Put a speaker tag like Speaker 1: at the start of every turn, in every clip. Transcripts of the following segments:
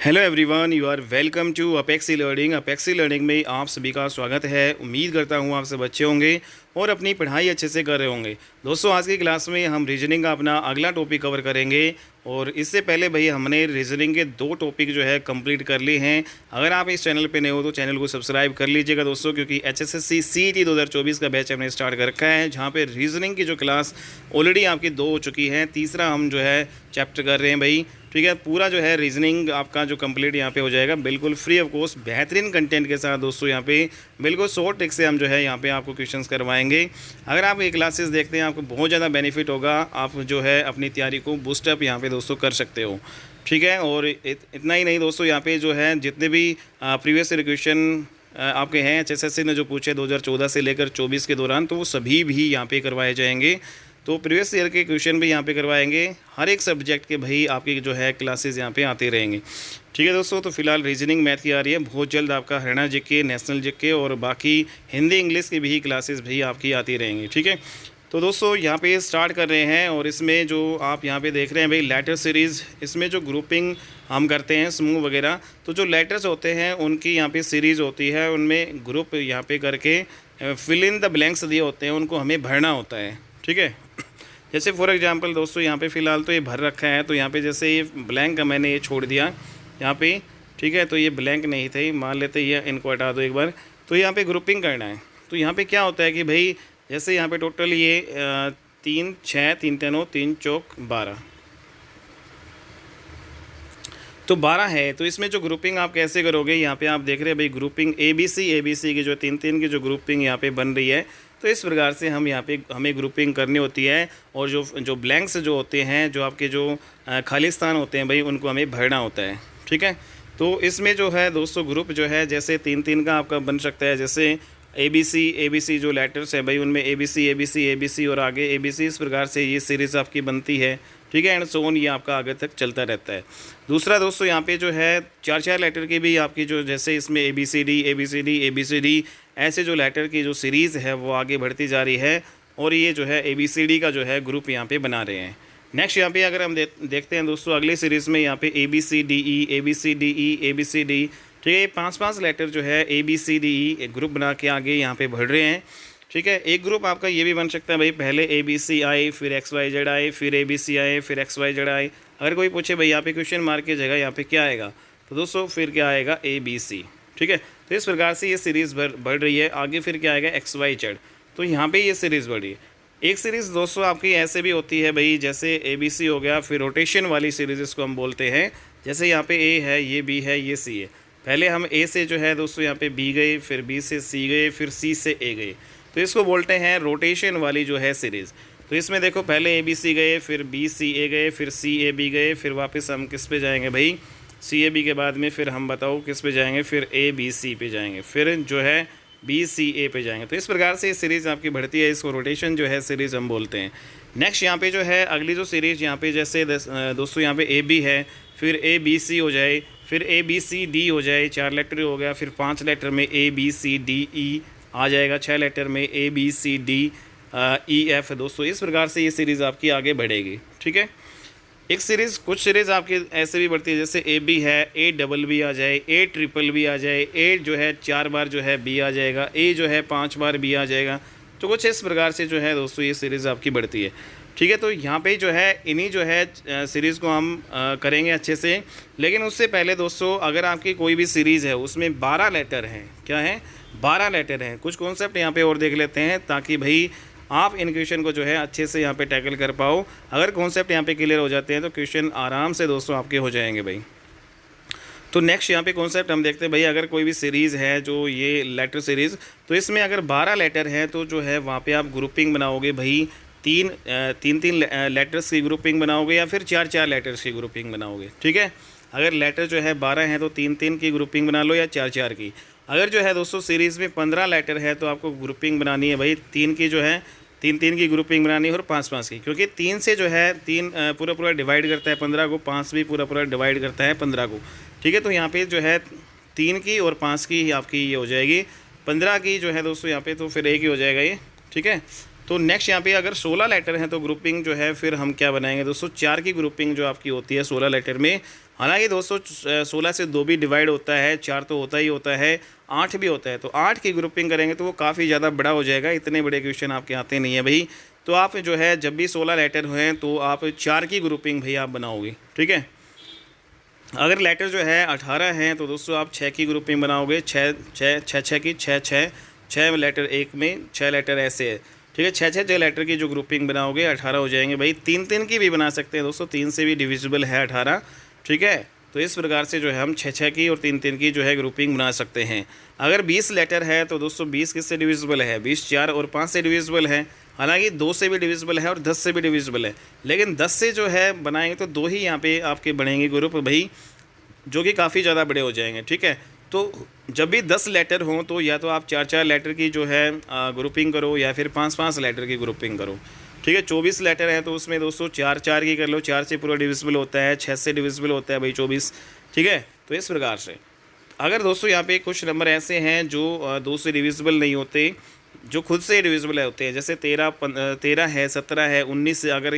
Speaker 1: Hello everyone, you are welcome to Apexy learning. Apexy learning में आप सभी का स्वागत है। उम्मीद करता हूँ आप सब अच्छे होंगे और अपनी पढ़ाई अच्छे से कर रहे होंगे। दोस्तों, आज की क्लास में हम रीजनिंग का अपना अगला टॉपिक कवर करेंगे और इससे पहले भाई हमने रीजनिंग के 2 टॉपिक जो है कंप्लीट कर लिए हैं। अगर आप इस चैनल पे नए हो तो चैनल को सब्सक्राइब कर लीजिएगा दोस्तों, क्योंकि एचएसएससी सीईटी 2024 का बैच हमने स्टार्ट कर रखा है, जहाँ पे रीजनिंग की जो क्लास ऑलरेडी आपकी 2 हो चुकी हैं। तीसरा हम जो है चैप्टर कर रहे हैं भाई। ठीक है, पूरा जो है रीजनिंग आपका जो कंप्लीट यहाँ पे हो जाएगा, बिल्कुल फ्री ऑफ कॉस्ट बेहतरीन कंटेंट के साथ दोस्तों। यहाँ पे बिल्कुल शॉर्ट ट्रिक से हम जो है यहाँ पे आपको क्वेश्चंस करवाएंगे। अगर आप ये क्लासेस देखते हैं आपको बहुत ज़्यादा बेनिफिट होगा। आप जो है अपनी तैयारी को बूस्टअप यहाँ पे दोस्तों कर सकते हो। ठीक है, और इतना ही नहीं दोस्तों, यहाँ पे जो है जितने भी प्रीवियस ईयर क्वेश्चन आपके हैं एचएसएससी ने जो पूछे 2014 से लेकर 24 के दौरान, तो वो सभी भी यहाँ पे करवाए जाएंगे। तो प्रीवियस ईयर के क्वेश्चन भी यहाँ पे करवाएंगे। हर एक सब्जेक्ट के भाई आपकी जो है क्लासेस यहाँ पे आते रहेंगे। ठीक है दोस्तों, तो फिलहाल रीजनिंग मैथ की आ रही है। बहुत जल्द आपका हरियाणा जीके, नेशनल जीके और बाकी हिंदी इंग्लिश की भी क्लासेस भी आपकी आती रहेंगी। ठीक है, तो दोस्तों यहाँ पे स्टार्ट कर रहे हैं। और इसमें जो आप यहाँ पे देख रहे हैं भाई लेटर सीरीज़, इसमें जो ग्रुपिंग हम करते हैं समूह वगैरह, तो जो लेटर्स होते हैं उनकी यहाँ पे सीरीज़ होती है, उनमें ग्रुप यहाँ पे करके फिल इन द ब्लैंक्स दिए होते हैं, उनको हमें भरना होता है। ठीक है, जैसे फॉर एग्जांपल दोस्तों यहाँ पे फ़िलहाल तो ये भर रखा है, तो यहाँ पे जैसे ये ब्लैंक मैंने ये छोड़ दिया यहाँ पे। ठीक है, तो ये ब्लैंक नहीं थे, मान लेते ये इनको हटा दो एक बार। तो यहाँ पे ग्रुपिंग करना है। तो यहाँ पे क्या होता है कि भाई जैसे यहाँ पे टोटल ये 3 6 3 3 3 चौक 12, तो 12 है। तो इसमें जो ग्रुपिंग आप कैसे करोगे, यहाँ पे आप देख रहे हैं भाई ग्रुपिंग ABC की जो 3 की जो ग्रुपिंग यहाँ पे बन रही है। तो इस प्रकार से हम यहाँ पे हमें ग्रुपिंग करनी होती है। और जो ब्लैंक्स जो होते हैं, जो आपके जो खाली स्थान होते हैं भाई, उनको हमें भरना होता है। ठीक है, तो इसमें जो है दोस्तों ग्रुप जो है जैसे 3 का आपका बन सकता है। जैसे ABC जो लेटर्स है भाई, उनमें ABC और आगे ABC, इस प्रकार से ये सीरीज़ आपकी बनती है। ठीक है, एंड सो ऑन, ये आपका आगे तक चलता रहता है। दूसरा दोस्तों यहाँ पे जो है 4 लेटर की भी आपकी जो, जैसे इसमें ABCD ऐसे जो लेटर की जो सीरीज़ है वो आगे बढ़ती जा रही है। और ये जो है ABCD का जो है ग्रुप यहाँ पे बना रहे हैं। नेक्स्ट यहाँ पे अगर हम देखते हैं दोस्तों अगली सीरीज़ में, यहाँ पे ABCDE। ठीक है, 5 लेटर जो है ABCDE एक ग्रुप बना के आगे यहाँ पे बढ़ रहे हैं। ठीक है, एक ग्रुप आपका ये भी बन सकता है भाई, पहले ABC आए, फिर XYZ आए, फिर ABC आए, फिर XYZ आए। अगर कोई पूछे भाई यहाँ पे क्वेश्चन मार्क की जगह यहाँ पे क्या आएगा, तो दोस्तों फिर क्या आएगा ABC। ठीक है, तो इस प्रकार से ये सीरीज़ बढ़ रही है। आगे फिर क्या आएगा XYZ, तो यहाँ पे ये सीरीज़ बढ़ रही है। एक सीरीज़ दोस्तों आपकी ऐसे भी होती है भाई, जैसे ABC हो गया, फिर रोटेशन वाली सीरीज़ इसको हम बोलते हैं। जैसे यहाँ पे A है, ये B है, ये C है। पहले हम A से जो है दोस्तों यहाँ पे B गए, फिर B से C गए, फिर C से A गए, तो इसको बोलते हैं रोटेशन वाली जो है सीरीज़। तो इसमें देखो पहले ABC गए, फिर BCA गए, फिर CAB गए, फिर वापस हम किस पे जाएंगे भाई, CAB के बाद में फिर हम बताओ किस पे जाएंगे, फिर ABC पे जाएंगे, फिर जो है BCA पे जाएंगे। तो इस प्रकार से ये सीरीज़ आपकी बढ़ती है, इसको रोटेशन जो है सीरीज़ हम बोलते हैं। नेक्स्ट यहाँ पे जो है अगली जो सीरीज़ यहाँ पे जैसे दोस्तों यहाँ पे AB है, फिर ABC हो जाए, फिर ABCD हो जाए, 4 लेटर हो गया, फिर 5 लेटर में ABCDE आ जाएगा, 6 लेटर में ABCDEF। दोस्तों इस प्रकार से ये सीरीज़ आपकी आगे बढ़ेगी। ठीक है, एक सीरीज़, कुछ सीरीज़ आपकी ऐसे भी बढ़ती है, जैसे AB है, ABB आ जाए, ABBB आ जाए, A जो है 4 बार जो है B आ जाएगा, A जो है 5 बार B आ जाएगा। तो कुछ इस प्रकार से जो है दोस्तों ये सीरीज़ आपकी बढ़ती है। ठीक है, तो यहाँ पे जो है इन्हीं जो है सीरीज़ को हम करेंगे अच्छे से। लेकिन उससे पहले दोस्तों, अगर आपकी कोई भी सीरीज़ है उसमें 12 लेटर हैं, क्या है 12 लेटर हैं, कुछ कॉन्सेप्ट यहाँ पे और देख लेते हैं, ताकि भाई आप इन क्वेश्चन को जो है अच्छे से यहाँ पे टैकल कर पाओ। अगर कॉन्सेप्ट यहाँ पे क्लियर हो जाते हैं तो क्वेश्चन आराम से दोस्तों आपके हो जाएंगे भाई। तो नेक्स्ट यहाँ पे कॉन्सेप्ट हम देखते हैं भाई, अगर कोई भी सीरीज़ है जो ये लेटर सीरीज़, तो इसमें अगर 12 लेटर हैं तो जो है वहाँ पे आप ग्रुपिंग बनाओगे भाई, 3 लेटर्स की ग्रुपिंग बनाओगे या फिर 4 लेटर्स की ग्रुपिंग बनाओगे। ठीक है, अगर लेटर जो है 12 हैं तो 3 की ग्रुपिंग बना लो या 4 की। अगर जो है दोस्तों सीरीज़ में 15 लेटर है तो आपको ग्रुपिंग बनानी है भाई, 3 की जो है 3 की ग्रुपिंग बनानी है और 5 की, क्योंकि 3 से जो है 3 पूरा डिवाइड करता है 15 को, 5 भी पूरा डिवाइड करता है 15 को। ठीक है, तो यहाँ पे जो है 3 की और 5 की ही आपकी ये हो जाएगी। 15 की जो है दोस्तों यहाँ पे तो फिर एक ही हो जाएगा ये। ठीक है, तो नेक्स्ट यहाँ पे अगर 16 लेटर हैं तो ग्रुपिंग जो है फिर हम क्या बनाएंगे दोस्तों, 4 की ग्रुपिंग जो आपकी होती है 16 लेटर में, हालांकि दोस्तों 16 से 2 भी डिवाइड होता है, 4 तो होता ही होता है, 8 भी होता है। तो 8 की ग्रुपिंग करेंगे तो वो काफ़ी ज़्यादा बड़ा हो जाएगा, इतने बड़े क्वेश्चन आपके आते नहीं है भाई। तो आप जो है जब भी 16 लेटर हैं तो आप 4 की ग्रुपिंग भाई आप बनाओगे, ठीक है। अगर लेटर जो है 18 हैं तो दोस्तों आप 6 की ग्रुपिंग बनाओगे, 6 की 6 लेटर एक में, 6 लेटर ऐसे है, ठीक है। 6 लेटर की जो ग्रुपिंग बनाओगे 18 हो जाएंगे भाई। 3 की भी बना सकते हैं दोस्तों, 3 से भी डिविजिबल है 18, ठीक है। तो इस प्रकार से जो है हम 6 की और 3 की जो है ग्रुपिंग बना सकते हैं। अगर 20 लेटर है तो दोस्तों 20 किससे डिविजिबल है, 20 4 और 5 से डिविजिबल है। हालांकि 2 से भी डिविजिबल है और 10 से भी डिविजिबल है, लेकिन 10 से जो है बनाएंगे तो 2 ही यहाँ पे आपके बनेंगे ग्रुप भाई, जो कि काफ़ी ज़्यादा बड़े हो जाएंगे, ठीक है। तो जब भी 10 लेटर हों तो या तो आप 4 लेटर की जो है ग्रुपिंग करो या फिर 5 लेटर की ग्रुपिंग करो, ठीक है। 24 लेटर है तो उसमें दोस्तों 4 की कर लो, 4 से पूरा डिविजिबल होता है, 6 से डिविजिबल होता है भाई 24, ठीक है। तो इस प्रकार से अगर दोस्तों यहाँ पे कुछ नंबर ऐसे हैं जो 2 से डिविजिबल नहीं होते, जो खुद से डिविजिबल होते हैं, जैसे 13 है, 17 है, 19 अगर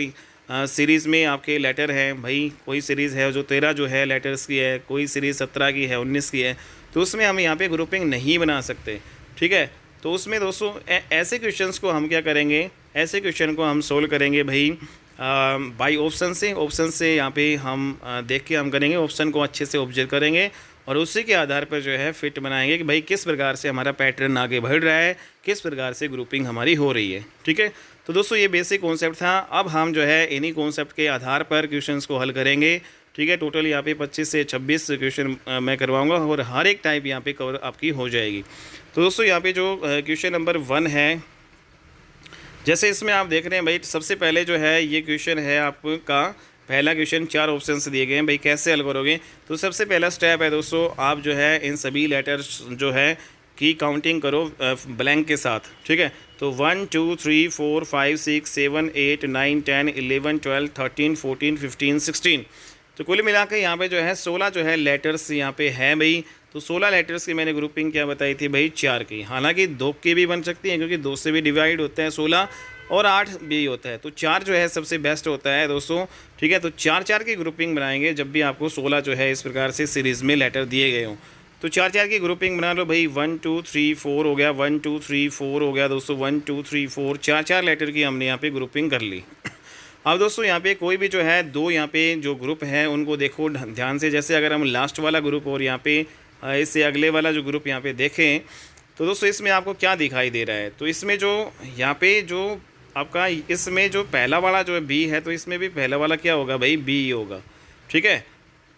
Speaker 1: सीरीज़ में आपके लेटर हैं भाई, कोई सीरीज़ है जो 13 जो है लेटर्स की है, कोई सीरीज़ 17 की है, 19 की है, तो उसमें हम यहाँ पे ग्रुपिंग नहीं बना सकते, ठीक है। तो उसमें दोस्तों ऐसे क्वेश्चंस को हम क्या करेंगे, ऐसे क्वेश्चन को हम सोल्व करेंगे भाई बाई ऑप्शन से यहाँ पे हम देख के हम करेंगे, ऑप्शन को अच्छे से ऑब्जर्व करेंगे और उसी के आधार पर जो है फिट बनाएंगे कि भाई किस प्रकार से हमारा पैटर्न आगे बढ़ रहा है, किस प्रकार से ग्रुपिंग हमारी हो रही है, ठीक है। तो दोस्तों ये बेसिक कॉन्सेप्ट था। अब हम जो है इन्हीं कॉन्सेप्ट के आधार पर क्वेश्चंस को हल करेंगे, ठीक है। टोटल यहाँ पे 25 से 26 क्वेश्चन मैं करवाऊँगा और हर एक टाइप यहाँ पे कवर आपकी हो जाएगी। तो दोस्तों यहाँ पे जो क्वेश्चन नंबर 1 है, जैसे इसमें आप देख रहे हैं भाई, सबसे पहले जो है ये क्वेश्चन है आपका पहला क्वेश्चन, 4 ऑप्शन दिए गए हैं भाई, कैसे हल करोगे। तो सबसे पहला स्टेप है दोस्तों, आप जो है इन सभी लेटर्स जो है की काउंटिंग करो ब्लैंक के साथ, ठीक है। तो 1 2 3 4 5 6 7 8 9 10 11 12 13 14 15 16, तो कुल मिला के यहाँ पे जो है 16 जो है लेटर्स यहाँ पे है भाई। तो 16 लेटर्स की मैंने ग्रुपिंग क्या बताई थी भाई, 4 की। हालांकि 2 की भी बन सकती है क्योंकि 2 से भी डिवाइड होता है 16 और 8 भी होता है, तो 4 जो है सबसे बेस्ट होता है दोस्तों, ठीक है। तो 4 की ग्रुपिंग बनाएंगे जब भी आपको 16 जो है इस प्रकार से सीरीज़ में लेटर दिए गए हों। तो 4 की ग्रुपिंग बना लो भाई, 1 2 3 4 हो गया, 1 2 3 4 हो गया दोस्तों, 1 2 3 4, 4 लेटर की हमने यहाँ पे ग्रुपिंग कर ली। अब दोस्तों यहाँ पे कोई भी जो है 2 यहाँ पे जो ग्रुप हैं उनको देखो ध्यान से, जैसे अगर हम लास्ट वाला ग्रुप और यहाँ पे इससे अगले वाला जो ग्रुप यहाँ पे देखें तो दोस्तों इसमें आपको क्या दिखाई दे रहा है। तो इसमें जो यहाँ पे जो आपका इसमें जो पहला वाला जो है बी है, तो इसमें भी पहला वाला क्या होगा भाई, बी होगा, ठीक है।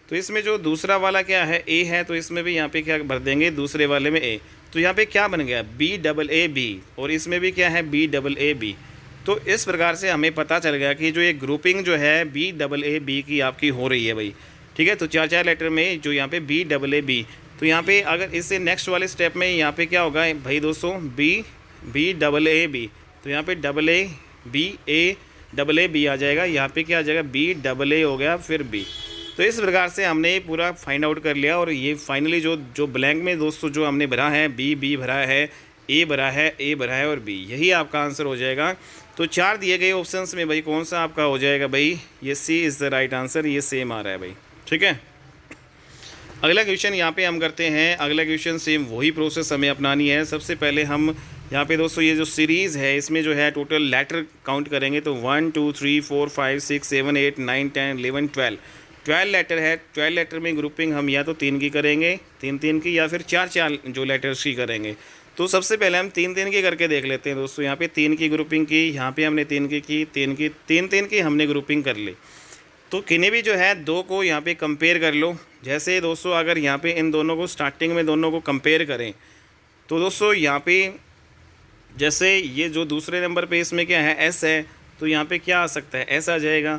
Speaker 1: तो इसमें जो दूसरा वाला क्या है, ए है, तो इसमें भी यहाँ पे क्या भर देंगे दूसरे वाले में ए। तो यहाँ पे क्या बन गया, बी डबल ए बी, और इसमें भी क्या है, बी डबल ए बी। तो इस प्रकार से हमें पता चल गया कि जो ये ग्रुपिंग जो है बी डबल ए बी की आपकी हो रही है भाई, ठीक है। तो 4 लेटर में जो यहाँ पे बी डबल ए बी, तो यहाँ पे अगर इससे नेक्स्ट वाले स्टेप में यहाँ पे क्या होगा भाई दोस्तों, बी डबल ए बी, तो यहाँ पे double A double A B आ जाएगा, यहाँ पे क्या आ जाएगा, बी डबल ए हो गया फिर बी। तो इस प्रकार से हमने पूरा फाइंड आउट कर लिया और ये फाइनली जो ब्लैंक में दोस्तों जो हमने भरा है, बी भरा है, ए भरा है और बी, यही आपका आंसर हो जाएगा। तो 4 दिए गए ऑप्शंस में भाई कौन सा आपका हो जाएगा भाई, ये सी इज़ द राइट आंसर, ये सेम आ रहा है भाई, ठीक है। अगला क्वेश्चन यहाँ पे हम करते हैं। अगला क्वेश्चन सेम वही प्रोसेस हमें अपनानी है। सबसे पहले हम यहाँ पे दोस्तों ये जो सीरीज़ है इसमें जो है टोटल लेटर काउंट करेंगे, तो 1 2 3 4 5 6 7 8 9 10 11 12 लेटर है। 12 लेटर में ग्रुपिंग हम या तो 3 की करेंगे, 3 की, या फिर 4 जो लेटर्स की करेंगे। तो सबसे पहले हम 3 की करके देख लेते हैं दोस्तों। यहाँ पे 3 की ग्रुपिंग की, यहाँ पे हमने 3 की, 3 की हमने ग्रुपिंग कर ली। तो किन्हीं भी जो है 2 को यहाँ पे कंपेयर कर लो। जैसे दोस्तों अगर यहाँ पे इन दोनों को स्टार्टिंग में दोनों को कंपेयर करें तो दोस्तों यहाँ पे जैसे ये जो दूसरे नंबर पे इसमें क्या है, एस है, तो यहाँ पे क्या आ सकता है, एस आ जाएगा।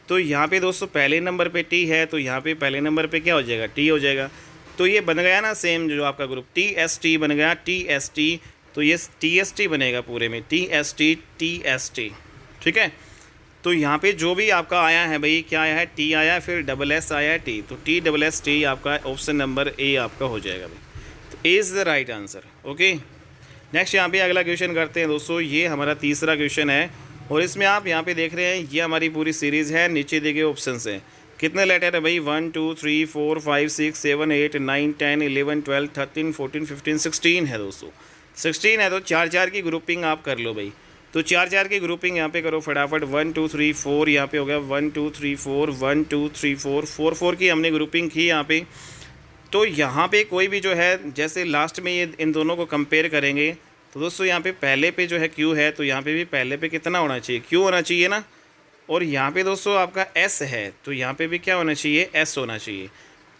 Speaker 1: तो यहाँ पे दोस्तों पहले नंबर पे टी है, तो यहाँ पे पहले नंबर पे क्या हो जाएगा, टी हो जाएगा। तो ये बन गया ना सेम जो आपका ग्रुप, टी एस टी बन गया, टी एस टी, तो ये टी एस टी बनेगा पूरे में, टी एस टी, ठीक है। तो यहाँ पे जो भी आपका आया है भाई, क्या आया है, टी आया है, फिर डबल एस आया है, टी, तो टी डबल एस टी आपका ऑप्शन नंबर ए आपका हो जाएगा भाई। तो A is the right answer, okay. Next यहाँ पे अगला क्वेश्चन करते हैं दोस्तों। ये हमारा तीसरा क्वेश्चन है और इसमें आप यहाँ पे देख रहे हैं ये हमारी पूरी सीरीज़ है, नीचे दिए गए ऑप्शन हैं। कितने लेटर है भाई, 1 2 3 4 5 6 7 8 9 10 11 12 13 14 15 16 है दोस्तों, 16 है। तो 4 4 की ग्रुपिंग आप कर लो भाई। तो 4 4 की ग्रुपिंग यहाँ पे करो फटाफट। 1 2 3 4 यहाँ पे हो गया, 1 2 3 4 1 2 3 4 4 4 की हमने ग्रुपिंग की यहाँ पे। तो यहाँ पे कोई भी जो है, जैसे लास्ट में ये इन दोनों को कंपेयर करेंगे तो दोस्तों यहाँ पे पहले पे जो है Q है, तो यहाँ पे भी पहले पे कितना होना चाहिए, Q होना चाहिए ना। और यहाँ पे दोस्तों आपका S है, तो यहाँ पे भी क्या होना चाहिए, S होना चाहिए।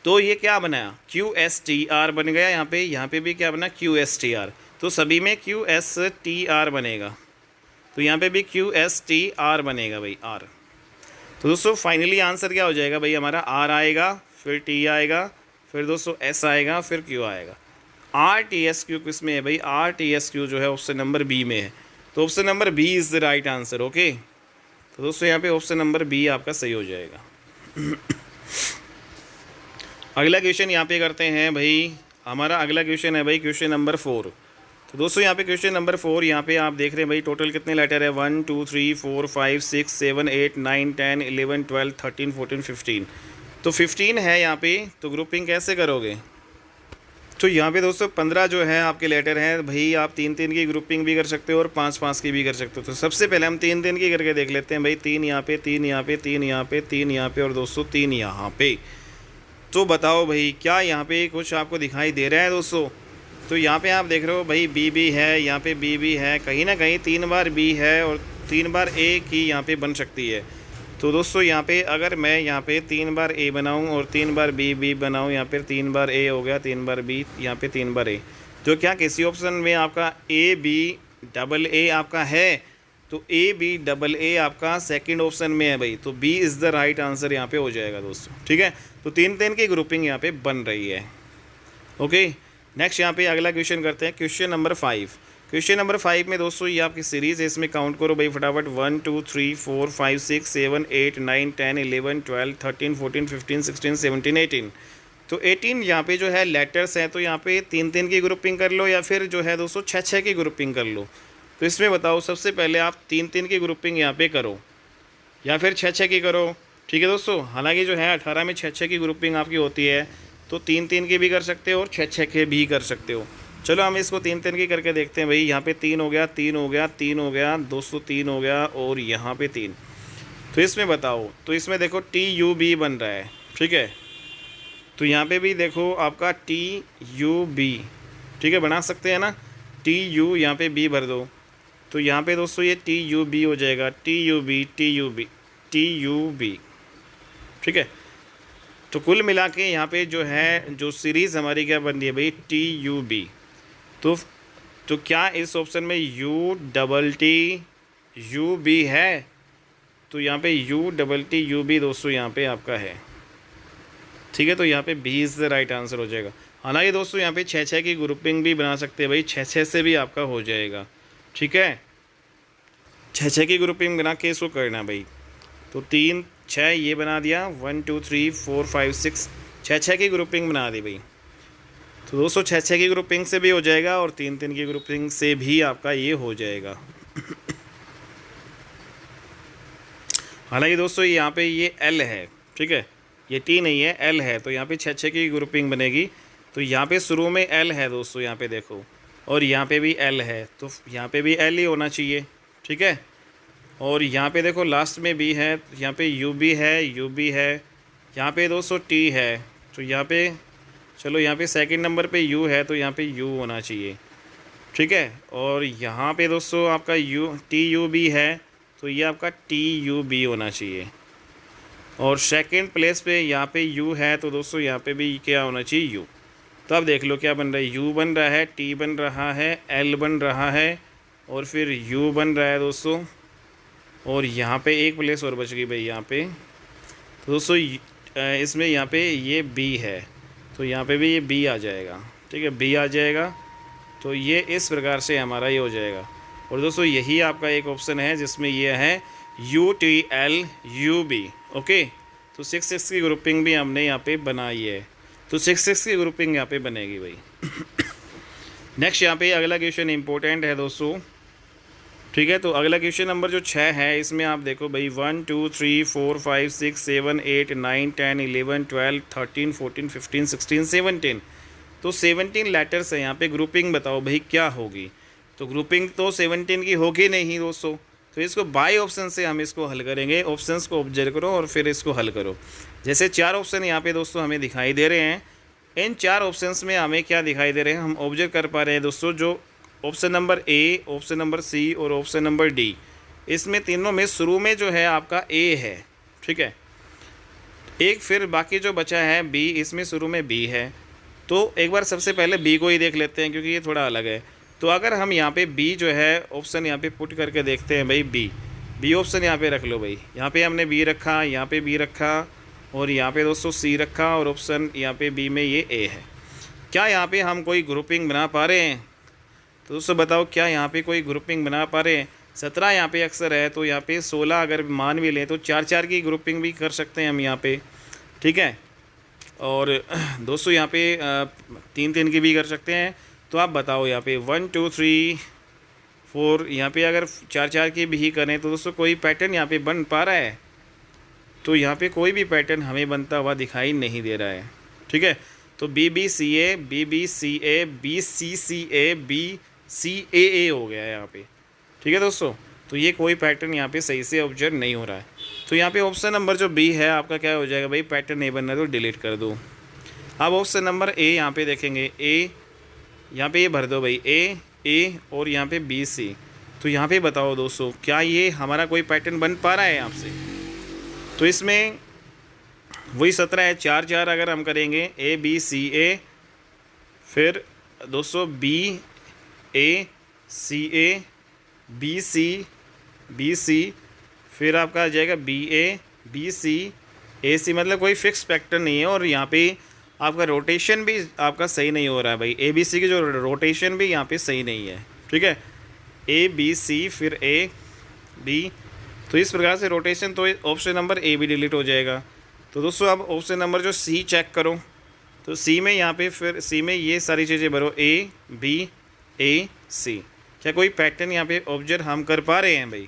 Speaker 1: तो ये क्या बनाया, QSTR बन गया। यहाँ पे भी क्या बना, QSTR। तो सभी में QSTR बनेगा, तो यहाँ पे भी QSTR बनेगा भाई, R। तो दोस्तों फाइनली आंसर क्या हो जाएगा भाई हमारा, R आएगा, फिर T आएगा, फिर दोस्तों S आएगा, फिर Q आएगा। RTSQ किस में है भाई, RTSQ जो है ऑप्शन नंबर बी में है। तो option number B is the right answer. Okay, तो दोस्तों यहाँ पे ऑप्शन नंबर बी आपका सही हो जाएगा। अगला क्वेश्चन यहाँ पे करते हैं भाई। हमारा अगला क्वेश्चन है भाई क्वेश्चन नंबर 4। तो दोस्तों यहाँ पे क्वेश्चन नंबर 4, यहाँ पे आप देख रहे हैं भाई टोटल कितने लेटर है, 1 2 3 4 5 6 7 8 9 10 11 12 13 14 15। तो 15 है यहाँ पे। तो ग्रुपिंग कैसे करोगे, तो यहाँ पे दोस्तों 15 जो है आपके लेटर हैं भाई। आप 3 3 की ग्रुपिंग भी कर सकते हो और 5 5 की भी कर सकते हो। तो सबसे पहले हम 3 3 की करके देख लेते हैं भाई। 3 यहाँ पे, 3 यहाँ पे, 3 यहाँ पे, 3 यहाँ पे और दोस्तों 3 यहाँ पे। तो बताओ भाई क्या यहाँ पे कुछ आपको दिखाई दे रहा है दोस्तों। तो यहाँ पे आप देख रहे हो भाई बी भी है, यहाँ पे बी भी है, कहीं ना कहीं 3 बार बी है और 3 बार ए की यहाँ पे बन सकती है। तो दोस्तों यहाँ पे अगर मैं यहाँ पे 3 बार ए बनाऊँ और 3 बार बी बनाऊँ, यहाँ पे 3 बार ए हो गया, 3 बार बी, यहाँ पे 3 बार ए, जो क्या किसी ऑप्शन में आपका ए बी डबल ए आपका है। तो ए बी डबल ए आपका सेकंड ऑप्शन में है भाई। तो B is the right answer यहाँ पे हो जाएगा दोस्तों, ठीक है। तो 3 3 की ग्रुपिंग यहाँ पे बन रही है। ओके, नेक्स्ट यहाँ पे अगला क्वेश्चन करते हैं, क्वेश्चन नंबर 5। क्वेश्चन नंबर 5 में दोस्तों ये आपकी सीरीज़ है, इसमें काउंट करो भाई फटाफट। 1 2 3 4 5 6 7 8 9 10 11 12 13 14 15 16 17 18। तो 18 यहाँ पे जो है लेटर्स हैं, तो यहाँ पे 3 3 की ग्रुपिंग कर लो या फिर जो है दोस्तों 6 6 की ग्रुपिंग कर लो। तो इसमें बताओ सबसे पहले आप 3 3 की ग्रुपिंग यहाँ पे करो या फिर 6 6 की करो, ठीक है दोस्तों। हालांकि जो है 18 में 6 6 की ग्रुपिंग आपकी होती है, तो 3 3 की भी कर सकते हो और 6 6 के भी कर सकते हो। चलो हम इसको 3 3 की करके देखते हैं भाई। यहाँ पे 3 हो गया, 3 हो गया, 3 हो गया, दोस्तों 3 हो गया और यहाँ पे 3। तो इसमें बताओ, तो इसमें देखो TUB बन रहा है, ठीक है। तो यहाँ पे भी देखो आपका TUB, ठीक है, बना सकते हैं ना। TU यहाँ पे B भर दो, तो यहाँ पे दोस्तों ये TUB हो जाएगा, TUB TUB TUB, ठीक है। तो कुल मिला के यहाँ पे जो है जो सीरीज़ हमारी क्या बन रही है भाई, TUB। तो क्या इस ऑप्शन में UTTUB है, तो यहाँ पे UTTUB दोस्तों यहाँ पे आपका है, ठीक है। तो यहाँ पे B is the right answer हो जाएगा। हालांकि दोस्तों यहाँ पे 6 6 की ग्रुपिंग भी बना सकते हैं भाई, 6 6 से भी आपका हो जाएगा, ठीक है। 6 6 की ग्रुपिंग बना के इसको करना भाई। तो 3 6 ये बना दिया, 1 2 3 4 5 6, 6 6 की ग्रुपिंग बना दी भाई। तो दोस्तों 6 6 की ग्रुपिंग से भी हो जाएगा और 3 3 की ग्रुपिंग से भी आपका ये हो जाएगा। हालांकि दोस्तों यहाँ पे ये L है, ठीक है, ये T नहीं है, L है। तो यहाँ पे 6 6 की ग्रुपिंग बनेगी। तो यहाँ पे शुरू में L है दोस्तों, यहाँ पे देखो, और यहाँ पे भी L है, तो यहाँ पे भी L ही होना चाहिए, ठीक है। और यहाँ पे देखो लास्ट में B है, यहाँ पे UB है, UB है, यहाँ पे दोस्तों T है। तो यहाँ पे चलो यहाँ पे सेकंड नंबर पे U है, तो यहाँ पे U होना चाहिए, ठीक है। और यहाँ पे दोस्तों आपका TUB है, तो ये आपका TUB होना चाहिए। और सेकंड प्लेस पे यहाँ पे U है, तो दोस्तों यहाँ पे भी क्या होना चाहिए, U। तो अब देख लो क्या बन रहा है, U बन रहा है, T बन रहा है, L बन रहा है और फिर U बन रहा है दोस्तों। और यहाँ पे एक प्लेस और बच गई भाई यहाँ पे। तो दोस्तों इसमें यहाँ पे ये B है, तो यहाँ पे भी ये B आ जाएगा, ठीक है, B आ जाएगा। तो ये इस प्रकार से हमारा ये हो जाएगा। और दोस्तों यही आपका एक ऑप्शन है जिसमें ये है UTLUB। ओके, तो 6 6 की ग्रुपिंग भी हमने यहाँ पे बनाई है। तो 6 6 की ग्रुपिंग यहाँ पे बनेगी भाई। नेक्स्ट यहाँ पे अगला क्वेश्चन इंपॉर्टेंट है दोस्तों। ठीक है। तो अगला क्वेश्चन नंबर जो 6 है, इसमें आप देखो भाई 1 2 3 4 5 6 7 8 9 10 11 12 13 14 15 16 17। तो 17 लेटर्स है यहाँ पे। ग्रुपिंग बताओ भाई क्या होगी। तो ग्रुपिंग तो 17 की होगी नहीं दोस्तों। तो इसको बाय ऑप्शन से हम इसको हल करेंगे। ऑप्शंस को ऑब्जर्व करो और फिर इसको हल करो। जैसे 4 ऑप्शन यहाँ पे दोस्तों हमें दिखाई दे रहे हैं। इन 4 ऑप्शंस में हमें क्या दिखाई दे रहे हैं, हम ऑब्जर्व कर पा रहे हैं दोस्तों। जो option number A, option number C और ऑप्शन नंबर डी, इसमें तीनों में शुरू में जो है आपका ए है। ठीक है। एक फिर बाकी जो बचा है बी, इसमें शुरू में बी है। तो एक बार सबसे पहले बी को ही देख लेते हैं क्योंकि ये थोड़ा अलग है। तो अगर हम यहाँ पे बी जो है ऑप्शन यहाँ पे पुट करके देखते हैं भाई, बी ऑप्शन यहाँ पे रख लो भाई। यहाँ पे हमने बी रखा, यहाँ पे बी रखा और यहाँ पे दोस्तों सी रखा और ऑप्शन यहाँ पे बी में ये ए है। क्या यहाँ पे हम कोई ग्रुपिंग बना पा रहे हैं? तो दोस्तों बताओ क्या यहाँ पे कोई ग्रुपिंग बना पा रहे हैं? 17 यहाँ पे अक्सर है, तो यहाँ पे 16 अगर मान भी लें तो 4-4 की ग्रुपिंग भी कर सकते हैं हम यहाँ पे। ठीक है। और दोस्तों यहाँ पे 3-3 की भी कर सकते हैं। तो आप बताओ यहाँ पे 1 2 3 4, यहाँ पे अगर 4-4 की भी करें तो दोस्तों कोई पैटर्न यहाँ पे बन पा रहा है? तो यहाँ पे कोई भी पैटर्न हमें बनता हुआ दिखाई नहीं दे रहा है। ठीक है। तो B B C A, B B C A, B C C A, B C ए हो गया है यहाँ पे। ठीक है दोस्तों। तो ये कोई पैटर्न यहाँ पे सही से ऑब्जर्व नहीं हो रहा है। तो यहाँ पे ऑप्शन नंबर जो बी है आपका क्या हो जाएगा भाई, पैटर्न नहीं बन रहा है तो डिलीट कर दो। अब ऑप्शन नंबर ए यहाँ पे देखेंगे, ए यहाँ पे ये भर दो भाई, ए और यहाँ पे बी सी। तो यहाँ पे बताओ दोस्तों क्या ये हमारा कोई पैटर्न बन पा रहा है आपसे? तो इसमें वही 17 है, 4-4 अगर हम करेंगे ए बी सी ए, फिर दोस्तों B A C A, B सी, फिर आपका आ जाएगा B A B C A सी, मतलब कोई फिक्स पैटर्न नहीं है। और यहाँ पे आपका रोटेशन भी आपका सही नहीं हो रहा है भाई। ए बी सी की जो रोटेशन भी यहाँ पे सही नहीं है। ठीक है। ए बी सी फिर ए बी, तो इस प्रकार से रोटेशन, तो ऑप्शन नंबर ए भी डिलीट हो जाएगा। तो दोस्तों अब ऑप्शन नंबर जो सी चेक करो। तो सी में यहाँ पे फिर सी में ये सारी चीज़ें भरो, ए बी ए सी। क्या कोई पैटर्न यहाँ पे ऑब्जर्व हम कर पा रहे हैं भाई?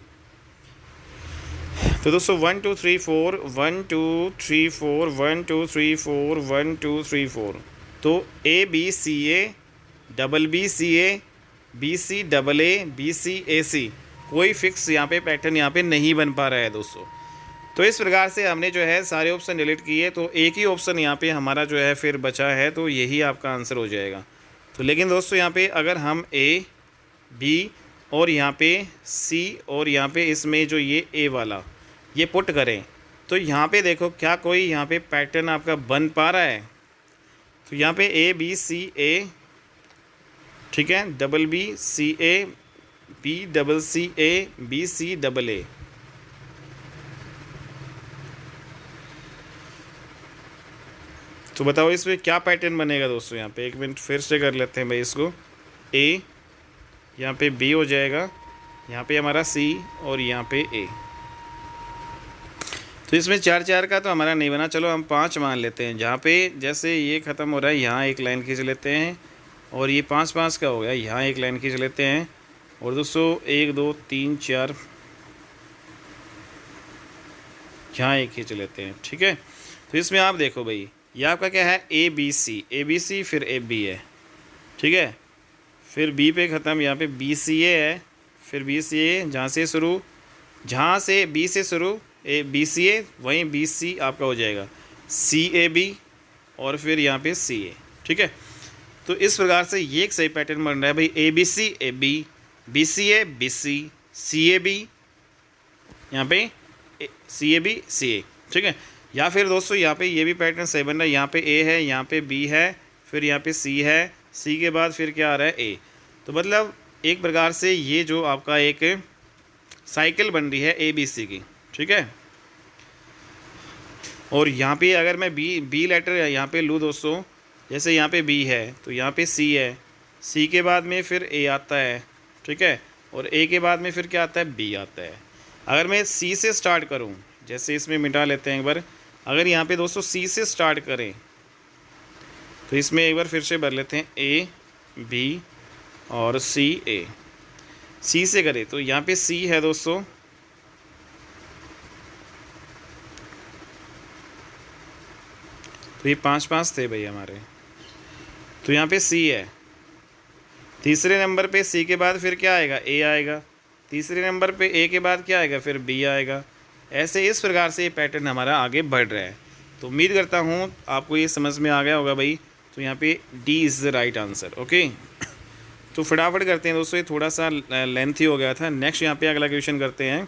Speaker 1: तो दोस्तों 1 2 3 4, 1 2 3 4, 1 2 3 4, 1 2 3 4। तो A B C A, double B C A, B C double A, B C A C, कोई फिक्स यहाँ पे पैटर्न यहाँ पे नहीं बन पा रहा है दोस्तों। तो इस प्रकार से हमने जो है सारे ऑप्शन डिलीट किए। तो एक ही ऑप्शन यहाँ पे हमारा जो है फिर बचा है, तो यही आपका आंसर हो जाएगा। तो लेकिन दोस्तों यहाँ पे अगर हम ए बी और यहाँ पे सी और यहाँ पे इसमें जो ये ए वाला ये पुट करें, तो यहाँ पे देखो क्या कोई यहाँ पे पैटर्न आपका बन पा रहा है? तो यहाँ पे ए बी सी ए, ठीक है, double B C A, B double C A, B C double A. तो बताओ इसमें क्या पैटर्न बनेगा दोस्तों? यहाँ पे एक मिनट फिर से कर लेते हैं भाई इसको। ए, यहाँ पे बी हो जाएगा, यहाँ पे हमारा सी और यहाँ पे ए। तो इसमें 4-4 का तो हमारा नहीं बना, चलो हम 5 मान लेते हैं। जहाँ पे जैसे ये ख़त्म हो रहा है यहाँ एक लाइन खींच लेते हैं, और ये 5-5 का हो गया, यहाँ एक लाइन खींच लेते हैं। और दोस्तों 1 2 3 4 यहाँ एक खींच लेते हैं। ठीक है। तो इसमें आप देखो भाई ये आपका क्या है, ए बी सी, फिर ए बी है। ठीक है। फिर बी पे ख़त्म, यहाँ पे बी सी ए है, फिर बी सी ए, जहाँ से बी से शुरू ए बी सी ए, वहीं बी सी आपका हो जाएगा सी ए बी, और फिर यहाँ पे सी ए। ठीक है। तो इस प्रकार से ये एक सही पैटर्न बन रहा है भाई, A B C A B C A B, यहाँ पे सी ए बी सी ए। ठीक है। या फिर दोस्तों यहाँ पे ये भी पैटर्न सही बन रहा है, यहाँ पे ए है, यहाँ पे बी है, फिर यहाँ पे सी है, सी के बाद फिर क्या आ रहा है ए। तो मतलब एक प्रकार से ये जो आपका एक साइकिल बन रही है ए बी सी की। ठीक है। और यहाँ पे अगर मैं बी लेटर यहाँ पे लूँ दोस्तों, जैसे यहाँ पे बी है तो यहाँ पे सी है, सी के बाद में फिर ए आता है। ठीक है। और ए के बाद में फिर क्या आता है, बी आता है। अगर मैं सी से स्टार्ट करूँ, जैसे इसमें मिटा लेते हैं एक बार, अगर यहाँ पे दोस्तों सी से स्टार्ट करें तो इसमें एक बार फिर से भर लेते हैं, ए बी और सी ए। सी से करें तो यहाँ पे सी है दोस्तों, तो ये 5 5 थे भाई हमारे, तो यहाँ पे सी है। तीसरे नंबर पे सी के बाद फिर क्या आएगा, ए आएगा। तीसरे नंबर पे ए के बाद क्या आएगा, फिर बी आएगा। ऐसे इस प्रकार से ये पैटर्न हमारा आगे बढ़ रहा है। तो उम्मीद करता हूँ आपको ये समझ में आ गया होगा भाई। तो यहाँ पे D is the right answer. Okay, तो फटाफट करते हैं दोस्तों, ये थोड़ा सा लेंथी हो गया था। नेक्स्ट यहाँ पे अगला क्वेश्चन करते हैं।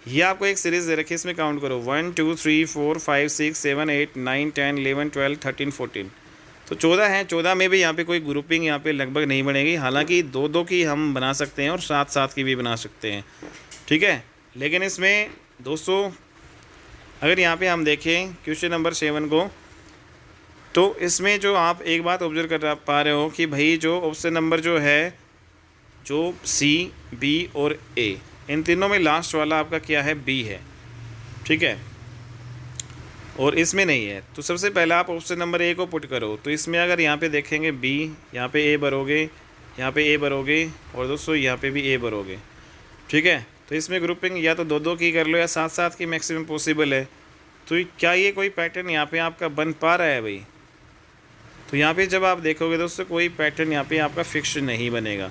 Speaker 1: ये आपको एक सीरीज़ दे रखी है, इसमें काउंट करो 1 2 3 4 5 6 7 8 9 10 11 12 13 14। तो 14 है। 14 में भी यहाँ पे कोई ग्रुपिंग यहाँ पे लगभग नहीं बनेगी। हालांकि 2 2 की हम बना सकते हैं और 7 7 की भी बना सकते हैं, ठीक है। लेकिन इसमें दोस्तों अगर यहाँ पे हम देखें क्वेश्चन नंबर 7 को, तो इसमें जो आप एक बात ऑब्जर्व कर पा रहे हो कि भाई जो ऑप्शन नंबर जो है, जो सी बी और ए, इन तीनों में लास्ट वाला आपका क्या है, बी है, ठीक है, और इसमें नहीं है। तो सबसे पहले आप ऑप्शन नंबर ए को पुट करो। तो इसमें अगर यहाँ पे देखेंगे बी, यहाँ पे ए भरोगे, यहाँ पे ए भरोगे, और दोस्तों यहाँ पे भी ए भरोगे, ठीक है। तो इसमें ग्रुपिंग या तो 2 2 की कर लो या 7 7 की मैक्सिमम पॉसिबल है। तो क्या ये कोई पैटर्न यहाँ पे आपका बन पा रहा है भाई? तो यहाँ पे जब आप देखोगे दोस्तों कोई पैटर्न यहाँ पे आपका फिक्स नहीं बनेगा,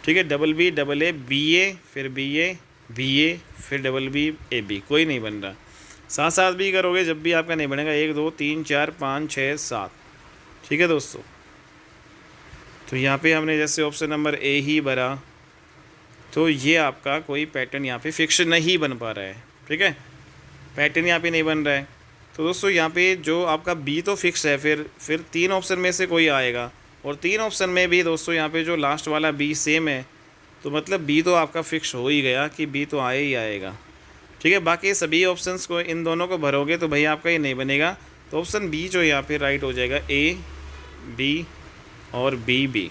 Speaker 1: ठीक है। Double B double A, B A फिर बी ए फिर डबल बी ए बी, कोई नहीं बन रहा। 7 7 भी करोगे जब भी आपका नहीं बनेगा। 1 2 3 4 5 6 7, ठीक है दोस्तों। तो यहाँ पे हमने जैसे ऑप्शन नंबर ए ही भरा, तो ये आपका कोई पैटर्न यहाँ पे फिक्स नहीं बन पा रहा है, ठीक है। पैटर्न यहाँ पे नहीं बन रहा है। तो दोस्तों यहाँ पे जो आपका बी तो फिक्स है, फिर 3 ऑप्शन में से कोई आएगा, और 3 ऑप्शन में भी दोस्तों यहाँ पे जो लास्ट वाला बी सेम है, तो मतलब बी तो आपका फिक्स हो ही गया कि बी तो आए ही आएगा, ठीक है। बाकी सभी ऑप्शंस को, इन दोनों को भरोगे तो भाई आपका ये नहीं बनेगा। तो ऑप्शन बी जो यहाँ पे राइट हो जाएगा, ए बी और बी बी।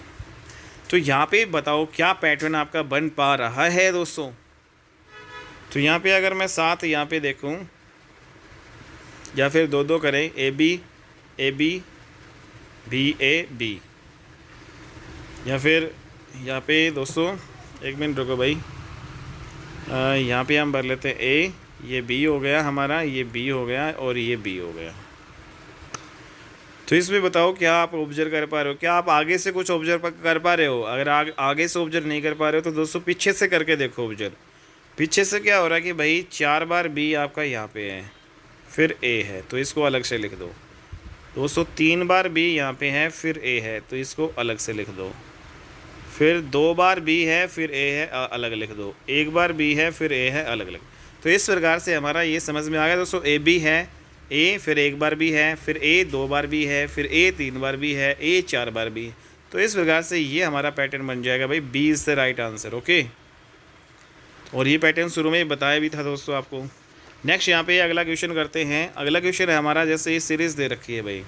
Speaker 1: तो यहाँ पे बताओ क्या पैटर्न आपका बन पा रहा है दोस्तों? तो यहाँ पे अगर मैं 7 यहाँ पे देखूँ, या फिर 2 2 करें, A B B A B, या फिर यहाँ पे दोस्तों 1 मिनट रुको भाई, यहाँ पे हम भर लेते हैं ए, ये बी हो गया हमारा, ये बी हो गया और ये बी हो गया। तो इसमें बताओ क्या आप ऑब्जर्व कर पा रहे हो? क्या आप आगे से कुछ ऑब्जर्व कर पा रहे हो? अगर आगे से ऑब्जर्व नहीं कर पा रहे हो तो दोस्तों पीछे से करके देखो ऑब्जर्व। पीछे से क्या हो रहा है कि भाई 4 बार बी आपका यहाँ पे है, फिर ए है, तो इसको अलग से लिख दो। दोस्तों 3 बार बी यहाँ पे है, फिर ए है, तो इसको अलग से लिख दो। फिर 2 बार बी है, फिर ए है, अलग लिख दो। 1 बार बी है, फिर ए है, अलग अलग। तो इस प्रकार से हमारा ये समझ में आ गया दोस्तों। ए बी है, ए फिर 1 बार भी है, फिर ए 2 बार भी है, फिर ए 3 बार भी है, ए 4 बार भी। तो इस प्रकार से ये हमारा पैटर्न बन जाएगा भाई, B is the right answer. Okay, और ये पैटर्न शुरू में बताया भी था दोस्तों आपको। नेक्स्ट यहाँ पे अगला क्वेश्चन करते हैं। अगला क्वेश्चन है हमारा, जैसे ये सीरीज़ दे रखी है भाई,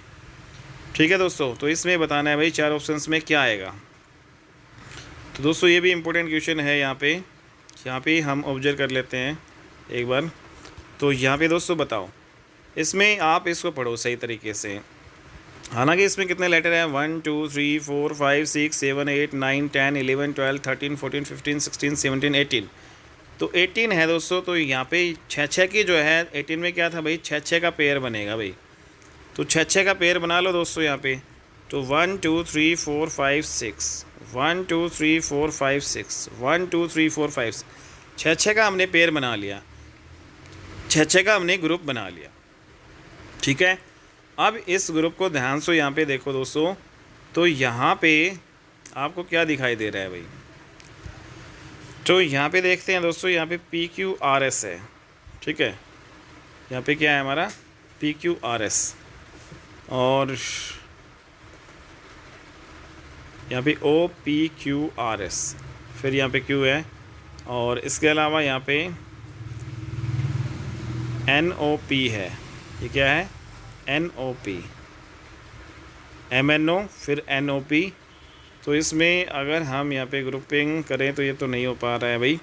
Speaker 1: ठीक है दोस्तों। तो इसमें बताना है भाई 4 ऑप्शंस में क्या आएगा। तो दोस्तों ये भी इम्पोर्टेंट क्वेश्चन है। यहाँ पे हम ऑब्जर्व कर लेते हैं एक बार। तो यहाँ पे दोस्तों बताओ, इसमें आप इसको पढ़ो सही तरीके से। हालांकि इसमें कितने लेटर हैं, 1 2 3 4 5 6 7 8 9 10 11 12 13 14 15 16 17 18। तो 18 है दोस्तों। तो यहाँ पे 6 6 की जो है, 18 में क्या था भाई, 6 6 का पेयर बनेगा भाई। तो 6 6 का पेयर बना लो दोस्तों यहाँ पे। तो 1 2 3 4 5 6, 1 2 3 4 5 6, 1 2 3 4 5, 6 6 का हमने पेयर बना लिया, 6 6 का हमने ग्रुप बना लिया, ठीक है। अब इस ग्रुप को ध्यान से यहाँ पे देखो दोस्तों। तो यहाँ पे आपको क्या दिखाई दे रहा है भाई? तो यहाँ पे देखते हैं दोस्तों, यहाँ पे PQRS है, ठीक है। यहाँ पे क्या है हमारा, PQRS, और यहाँ पे OPQRS, फिर यहाँ पे Q है, और इसके अलावा यहाँ पे NOP है। ये क्या है, NOP, MNO फिर NOP। तो इसमें अगर हम यहाँ पे ग्रुपिंग करें तो ये तो नहीं हो पा रहा है भाई।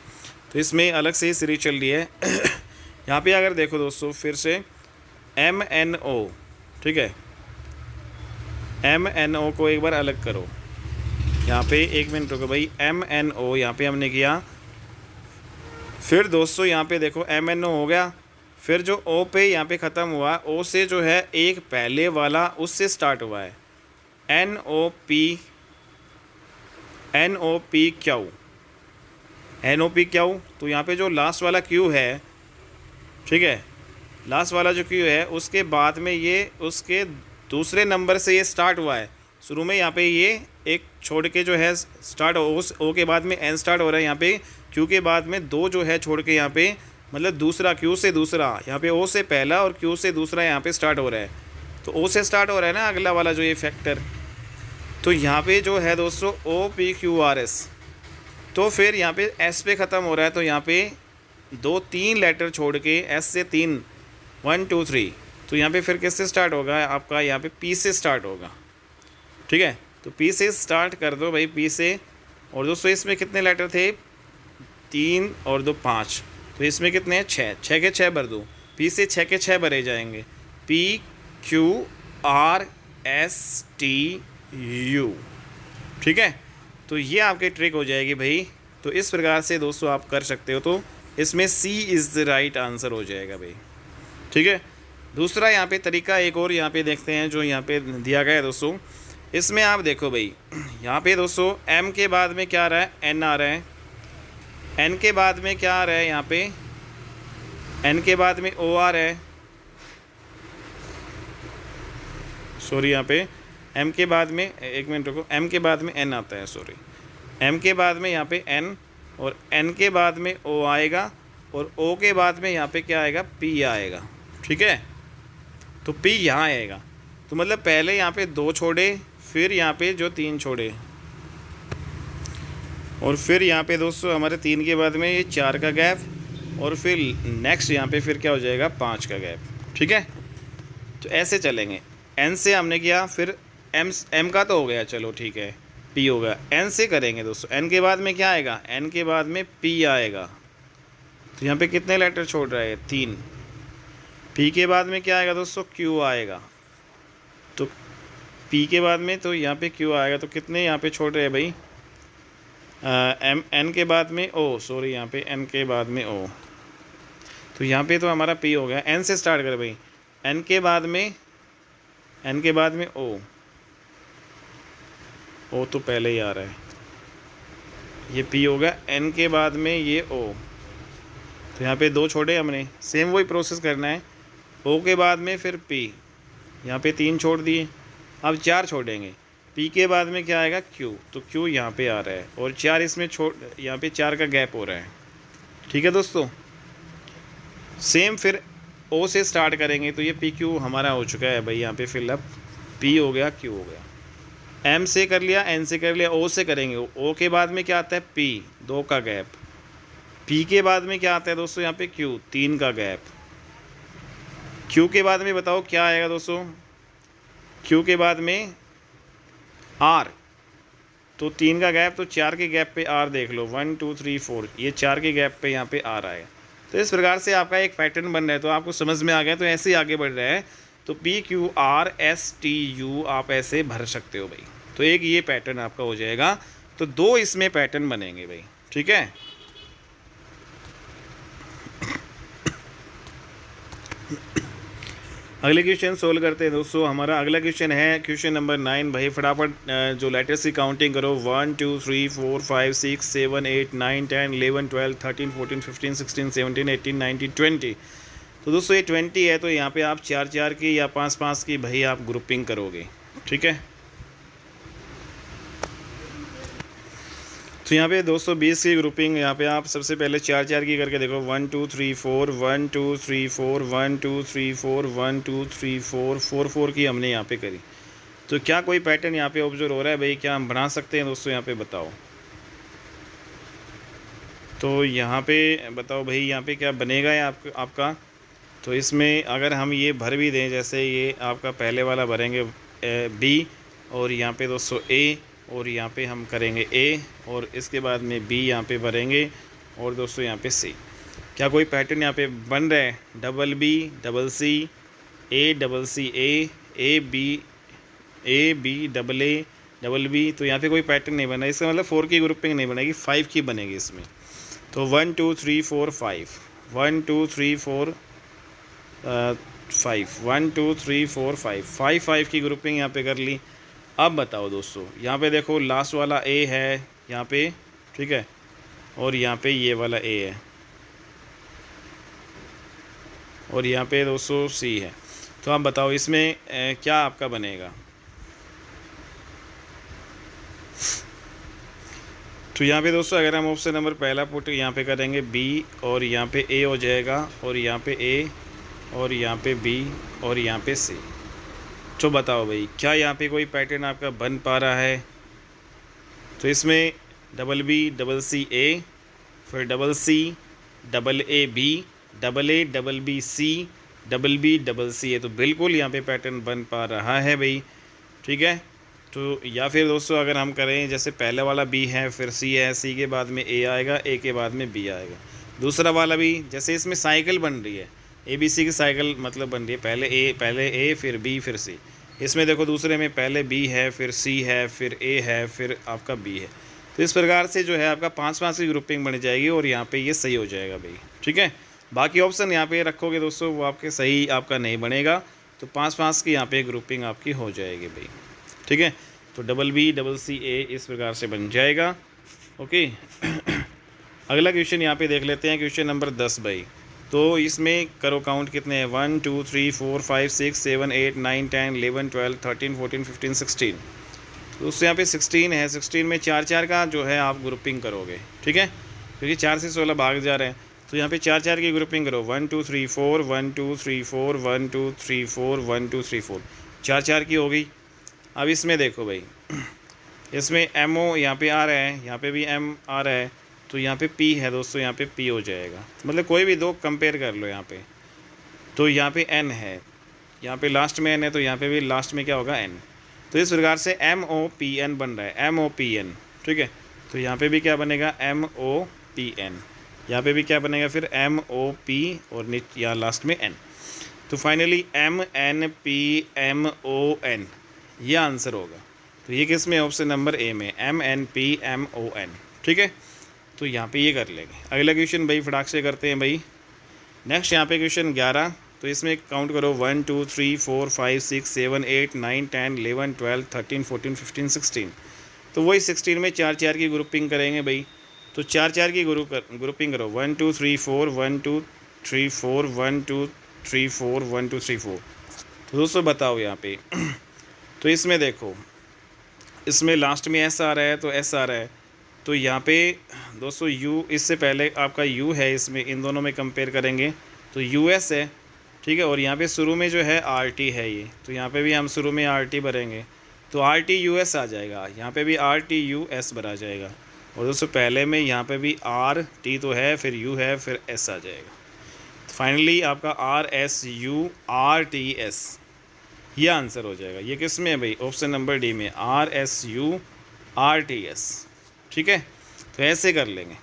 Speaker 1: तो इसमें अलग से ही सीरीज चल रही है। यहाँ पे अगर देखो दोस्तों फिर से MNO, ठीक है, MNO को एक बार अलग करो। यहाँ पे 1 मिनट रुको भाई, MNO यहाँ पे हमने किया। फिर दोस्तों यहाँ पे देखो MNO हो गया, फिर जो O पे यहाँ पे ख़त्म हुआ, O से जो है एक पहले वाला उससे स्टार्ट हुआ है, NOP क्यू। तो यहाँ पे जो लास्ट वाला Q है, ठीक है, लास्ट वाला जो Q है उसके बाद में ये उसके दूसरे नंबर से ये स्टार्ट हुआ है। शुरू में यहाँ पे ये एक छोड़ के जो है स्टार्ट उस O के बाद में N स्टार्ट हो रहा है, यहाँ पे Q के बाद में 2 जो है छोड़ के यहाँ पे मतलब दूसरा Q से दूसरा, यहाँ पे O से पहला और Q से दूसरा यहाँ पे स्टार्ट हो रहा है। तो O से स्टार्ट हो रहा है ना अगला वाला जो ये फैक्टर। तो यहाँ पे जो है दोस्तों OPQRS, तो फिर यहाँ पे S पे ख़त्म हो रहा है, तो यहाँ पे 3 लेटर छोड़ के S से 3 1 2 3, तो यहाँ पे फिर किससे स्टार्ट होगा आपका, यहाँ पे P से स्टार्ट होगा, ठीक है। तो P से स्टार्ट कर दो भाई, P से। और दोस्तों इसमें कितने लेटर थे, 3 और 2 5, तो इसमें कितने हैं 6, 6 के 6 भर दो, P से 6 के 6 भरे जाएंगे, PQRSTU, ठीक है। तो ये आपकी ट्रिक हो जाएगी भाई। तो इस प्रकार से दोस्तों आप कर सकते हो, तो इसमें C is the right answer हो जाएगा भाई, ठीक है। दूसरा यहाँ पे तरीका एक और यहाँ पे देखते हैं जो यहाँ पे दिया गया है दोस्तों। इसमें आप देखो भाई, यहाँ पे दोस्तों M के बाद में क्या आ रहा है, N आ रहा है, N के बाद में क्या आ रहा है, यहाँ पे N के बाद में O आ रहा है, सॉरी यहाँ पे M के बाद में, 1 मिनट रुको, M के बाद में N आता है, सॉरी, M के बाद में यहाँ पे N, और N के बाद में O आएगा, और O के बाद में यहाँ पे क्या आएगा, P आएगा, ठीक है। तो P यहाँ आएगा, तो मतलब पहले यहाँ पे 2 छोड़े, फिर यहाँ पे जो 3 छोड़े, और फिर यहाँ पे दोस्तों हमारे 3 के बाद में ये 4 का गैप, और फिर नेक्स्ट यहाँ पे फिर क्या हो जाएगा 5 का गैप, ठीक है। तो ऐसे चलेंगे। N से हमने किया, फिर M का तो हो गया, चलो ठीक है, P हो गया। N से करेंगे दोस्तों, N के बाद में क्या आएगा, N के बाद में P आएगा, तो यहाँ पे कितने लेटर छोड़ रहा है 3। P के बाद में क्या आएगा दोस्तों, Q आएगा, तो P के बाद में तो यहाँ पे Q आएगा, तो कितने यहाँ पे छोड़ रहे हैं भाई, N के बाद में O, सॉरी यहाँ पे N के बाद में O, तो यहाँ पे तो हमारा P हो गया। N से स्टार्ट करें भाई, N के बाद में O तो पहले ही आ रहा है, ये P हो गया। N के बाद में ये O, तो यहाँ पे 2 छोड़े हमने, सेम वही प्रोसेस करना है। O के बाद में फिर P, यहाँ पे 3 छोड़ दिए, अब 4 छोड़ेंगे। P के बाद में क्या आएगा, Q, तो Q यहाँ पे आ रहा है, और 4 इसमें छोड़, यहाँ पे 4 का गैप हो रहा है, ठीक है दोस्तों। सेम फिर O से स्टार्ट करेंगे, तो ये PQ हमारा हो चुका है भाई, यहाँ पे फिलअप P हो गया, Q हो गया। M से कर लिया, N से कर लिया, O से करेंगे। O के बाद में क्या आता है, P, 2 का गैप। P के बाद में क्या आता है दोस्तों, यहाँ पे Q, 3 का गैप। Q के बाद में बताओ क्या आएगा दोस्तों, Q के बाद में R, तो 3 का गैप, तो 4 के गैप पे R देख लो, 1 2 3 4, ये 4 के गैप पे यहाँ पे R आएगा। तो इस प्रकार से आपका एक पैटर्न बन रहा है, तो आपको समझ में आ गया, तो ऐसे ही आगे बढ़ रहा है। तो PQRSTU आप ऐसे भर सकते हो भाई, तो एक ये पैटर्न आपका हो जाएगा। तो 2 इसमें पैटर्न बनेंगे भाई, ठीक है। अगले क्वेश्चन सोल्व करते हैं दोस्तों। हमारा अगला क्वेश्चन है क्वेश्चन नंबर 9 भाई, फटाफट जो लेटर्स की काउंटिंग करो, 1 2 3 4 5 6 7 8 9 10 11 12 13 14 15 16 17 18 19 20। तो दोस्तों ये 20 है, तो यहाँ पे आप 4 4 की या 5 5 की भाई आप ग्रुपिंग करोगे, ठीक है। तो यहाँ पे दोस्तों 20 की ग्रुपिंग, यहाँ पे आप सबसे पहले 4 4 की करके देखो, 1 2 3 4 1 2 3 4 1 2 3 4 1 2 3 4 4 4 की हमने यहाँ पे करी। तो क्या कोई पैटर्न यहाँ पे ऑब्जर्व हो रहा है भाई, क्या हम बना सकते हैं दोस्तों, यहाँ पे बताओ। तो यहाँ पे बताओ भाई, यहाँ पे क्या बनेगा या आपका। तो इसमें अगर हम ये भर भी दें, जैसे ये आपका पहले वाला भरेंगे B, और यहाँ पे दोस्तों A, और यहाँ पे हम करेंगे A, और इसके बाद में B यहाँ पे भरेंगे, और दोस्तों यहाँ पे C। क्या कोई पैटर्न यहाँ पे बन रहा है, double B double C A double C A A B double A double B, तो यहाँ पे कोई पैटर्न नहीं बना, इसका मतलब 4 की ग्रुपिंग नहीं बनेगी, 5 की बनेगी इसमें। तो 1 2 3 4 5, 1 2 3 4 5, 1 2 3 4 5, 5 की ग्रुपिंग यहाँ पे कर ली। अब बताओ दोस्तों, यहाँ पे देखो लास्ट वाला ए है यहाँ पे, ठीक है, और यहाँ पे ये वाला ए है, और यहाँ पे दोस्तों सी है। तो आप बताओ इसमें क्या आपका बनेगा। तो यहाँ पे दोस्तों अगर हम ऑप्शन नंबर पहला पुट यहाँ पे करेंगे बी, और यहाँ पे ए हो जाएगा, और यहाँ पे ए, और यहाँ पे बी, और यहाँ पे सी। तो बताओ भाई क्या यहाँ पे कोई पैटर्न आपका बन पा रहा है। तो इसमें double B double C A, फिर double C double A B, double A double B C, double B double C है, तो बिल्कुल यहाँ पे पैटर्न बन पा रहा है भाई, ठीक है। तो या फिर दोस्तों अगर हम करें जैसे पहले वाला बी है, फिर सी है, सी के बाद में ए आएगा, ए के बाद में बी आएगा। दूसरा वाला भी जैसे इसमें साइकिल बन रही है, ए बी सी की साइकिल मतलब बन रही है, पहले ए फिर बी फिर सी। इसमें देखो दूसरे में पहले बी है, फिर सी है, फिर ए है, फिर आपका बी है। तो इस प्रकार से जो है आपका 5 की ग्रुपिंग बन जाएगी, और यहाँ पे ये सही हो जाएगा भाई, ठीक है। बाकी ऑप्शन यहाँ पे रखोगे दोस्तों वो आपके सही आपका नहीं बनेगा, तो 5 की यहाँ पे ग्रुपिंग आपकी हो जाएगी भाई, ठीक है। तो डबल बी डबल सी ए इस प्रकार से बन जाएगा, ओके। अगला क्वेश्चन यहाँ पे देख लेते हैं, क्वेश्चन नंबर 10 भाई। तो इसमें करो काउंट कितने हैं, 1 2 3 4 5 6 7 8 9 10 11 12 13 14 15 16। तो उससे यहाँ पे 16 है, 16 में 4 का जो है आप ग्रुपिंग करोगे, ठीक है, क्योंकि 4 से 16 भाग जा रहे हैं। तो यहाँ पे 4 की ग्रुपिंग करो, 1 2 3 4 1 2 3 4 1 2 3 4 1 2 3 4, 4 की हो गई। अब इसमें देखो भाई, इसमें एम ओ यहाँ पे आ रहा है, यहाँ पे भी एम आ रहा है, तो यहाँ पे पी है दोस्तों, यहाँ पे पी हो जाएगा, मतलब कोई भी दो कंपेयर कर लो यहाँ पे। तो यहाँ पे एन है, यहाँ पे लास्ट में एन है, तो यहाँ पे भी लास्ट में क्या होगा एन। तो इस प्रकार से एम ओ पी एन बन रहा है, एम ओ पी एन, ठीक है। तो यहाँ पे भी क्या बनेगा, एम ओ पी एन, यहाँ पे भी क्या बनेगा फिर एम ओ पी, और यहाँ लास्ट में एन। तो finally M N P M O N, ये आंसर होगा। तो ये किस में, ऑप्शन नंबर ए में, M N P M O N, ठीक है। तो यहाँ पे ये कर लेंगे। अगला क्वेश्चन भाई फटाक से करते हैं भाई। नेक्स्ट यहाँ पे क्वेश्चन 11। तो इसमें काउंट करो, 1 2 3 4 5 6 7 8 9 10 11 12 13 14 15 16। तो वही 16 में 4 की ग्रुपिंग करेंगे भाई। तो 4 की ग्रुपिंग करो, 1 2 3 4 1 2 3 4 1 2 3 4 1 2 3 4। तो दोस्तों बताओ यहाँ पे तो इसमें देखो, इसमें लास्ट में एस आ रहा है, तो एस आ रहा है। तो यहाँ पे दोस्तों यू, इससे पहले आपका यू है, इसमें इन दोनों में कंपेयर करेंगे तो यू एस है, ठीक है। और यहाँ पे शुरू में जो है आर टी है ये, तो यहाँ पे भी हम शुरू में आर टी भरेंगे, तो आर टी यू एस आ जाएगा, यहाँ पे भी आर टी यू एस भरा जाएगा। और दोस्तों पहले में यहाँ पे भी आर टी तो है, फिर यू है, फिर एस आ जाएगा। फाइनली आपका R S U R T S, ये आंसर हो जाएगा। ये किस में है भाई, ऑप्शन नंबर डी में, R S U R T S, ठीक है। तो ऐसे कर लेंगे।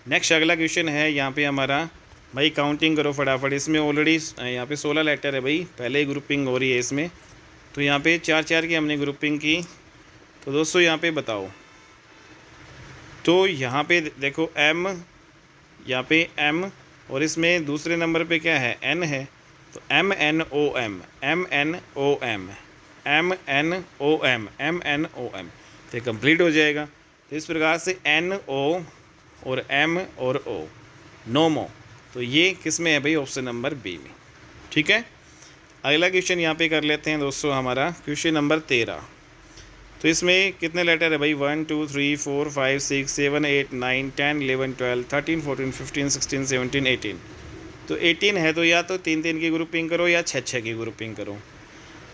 Speaker 1: नेक्स्ट अगला क्वेश्चन है यहाँ पे हमारा भाई, काउंटिंग करो फटाफट। इसमें ऑलरेडी यहाँ पे 16 लेटर है भाई, पहले ही ग्रुपिंग हो रही है इसमें। तो यहाँ पे 4 की हमने ग्रुपिंग की। तो दोस्तों यहाँ पे बताओ, तो यहाँ पे देखो एम, यहाँ पे एम, और इसमें दूसरे नंबर पे क्या है, एन है। तो M N O M, M N O M, M N O M, M N O M, तो ये कंप्लीट हो जाएगा। तो इस प्रकार से एन ओ और एम और ओ, नोमो। तो ये किस में है भाई, ऑप्शन नंबर बी में, ठीक है। अगला क्वेश्चन यहाँ पे कर लेते हैं दोस्तों, हमारा क्वेश्चन नंबर 13। तो इसमें कितने लेटर है भाई, 1 2 3 4 5 6 7 8 9 10 11 12 13 14 15 16 17 18। तो 18 है, तो या तो 3 की ग्रुपिंग करो या 6 की ग्रुपिंग करो।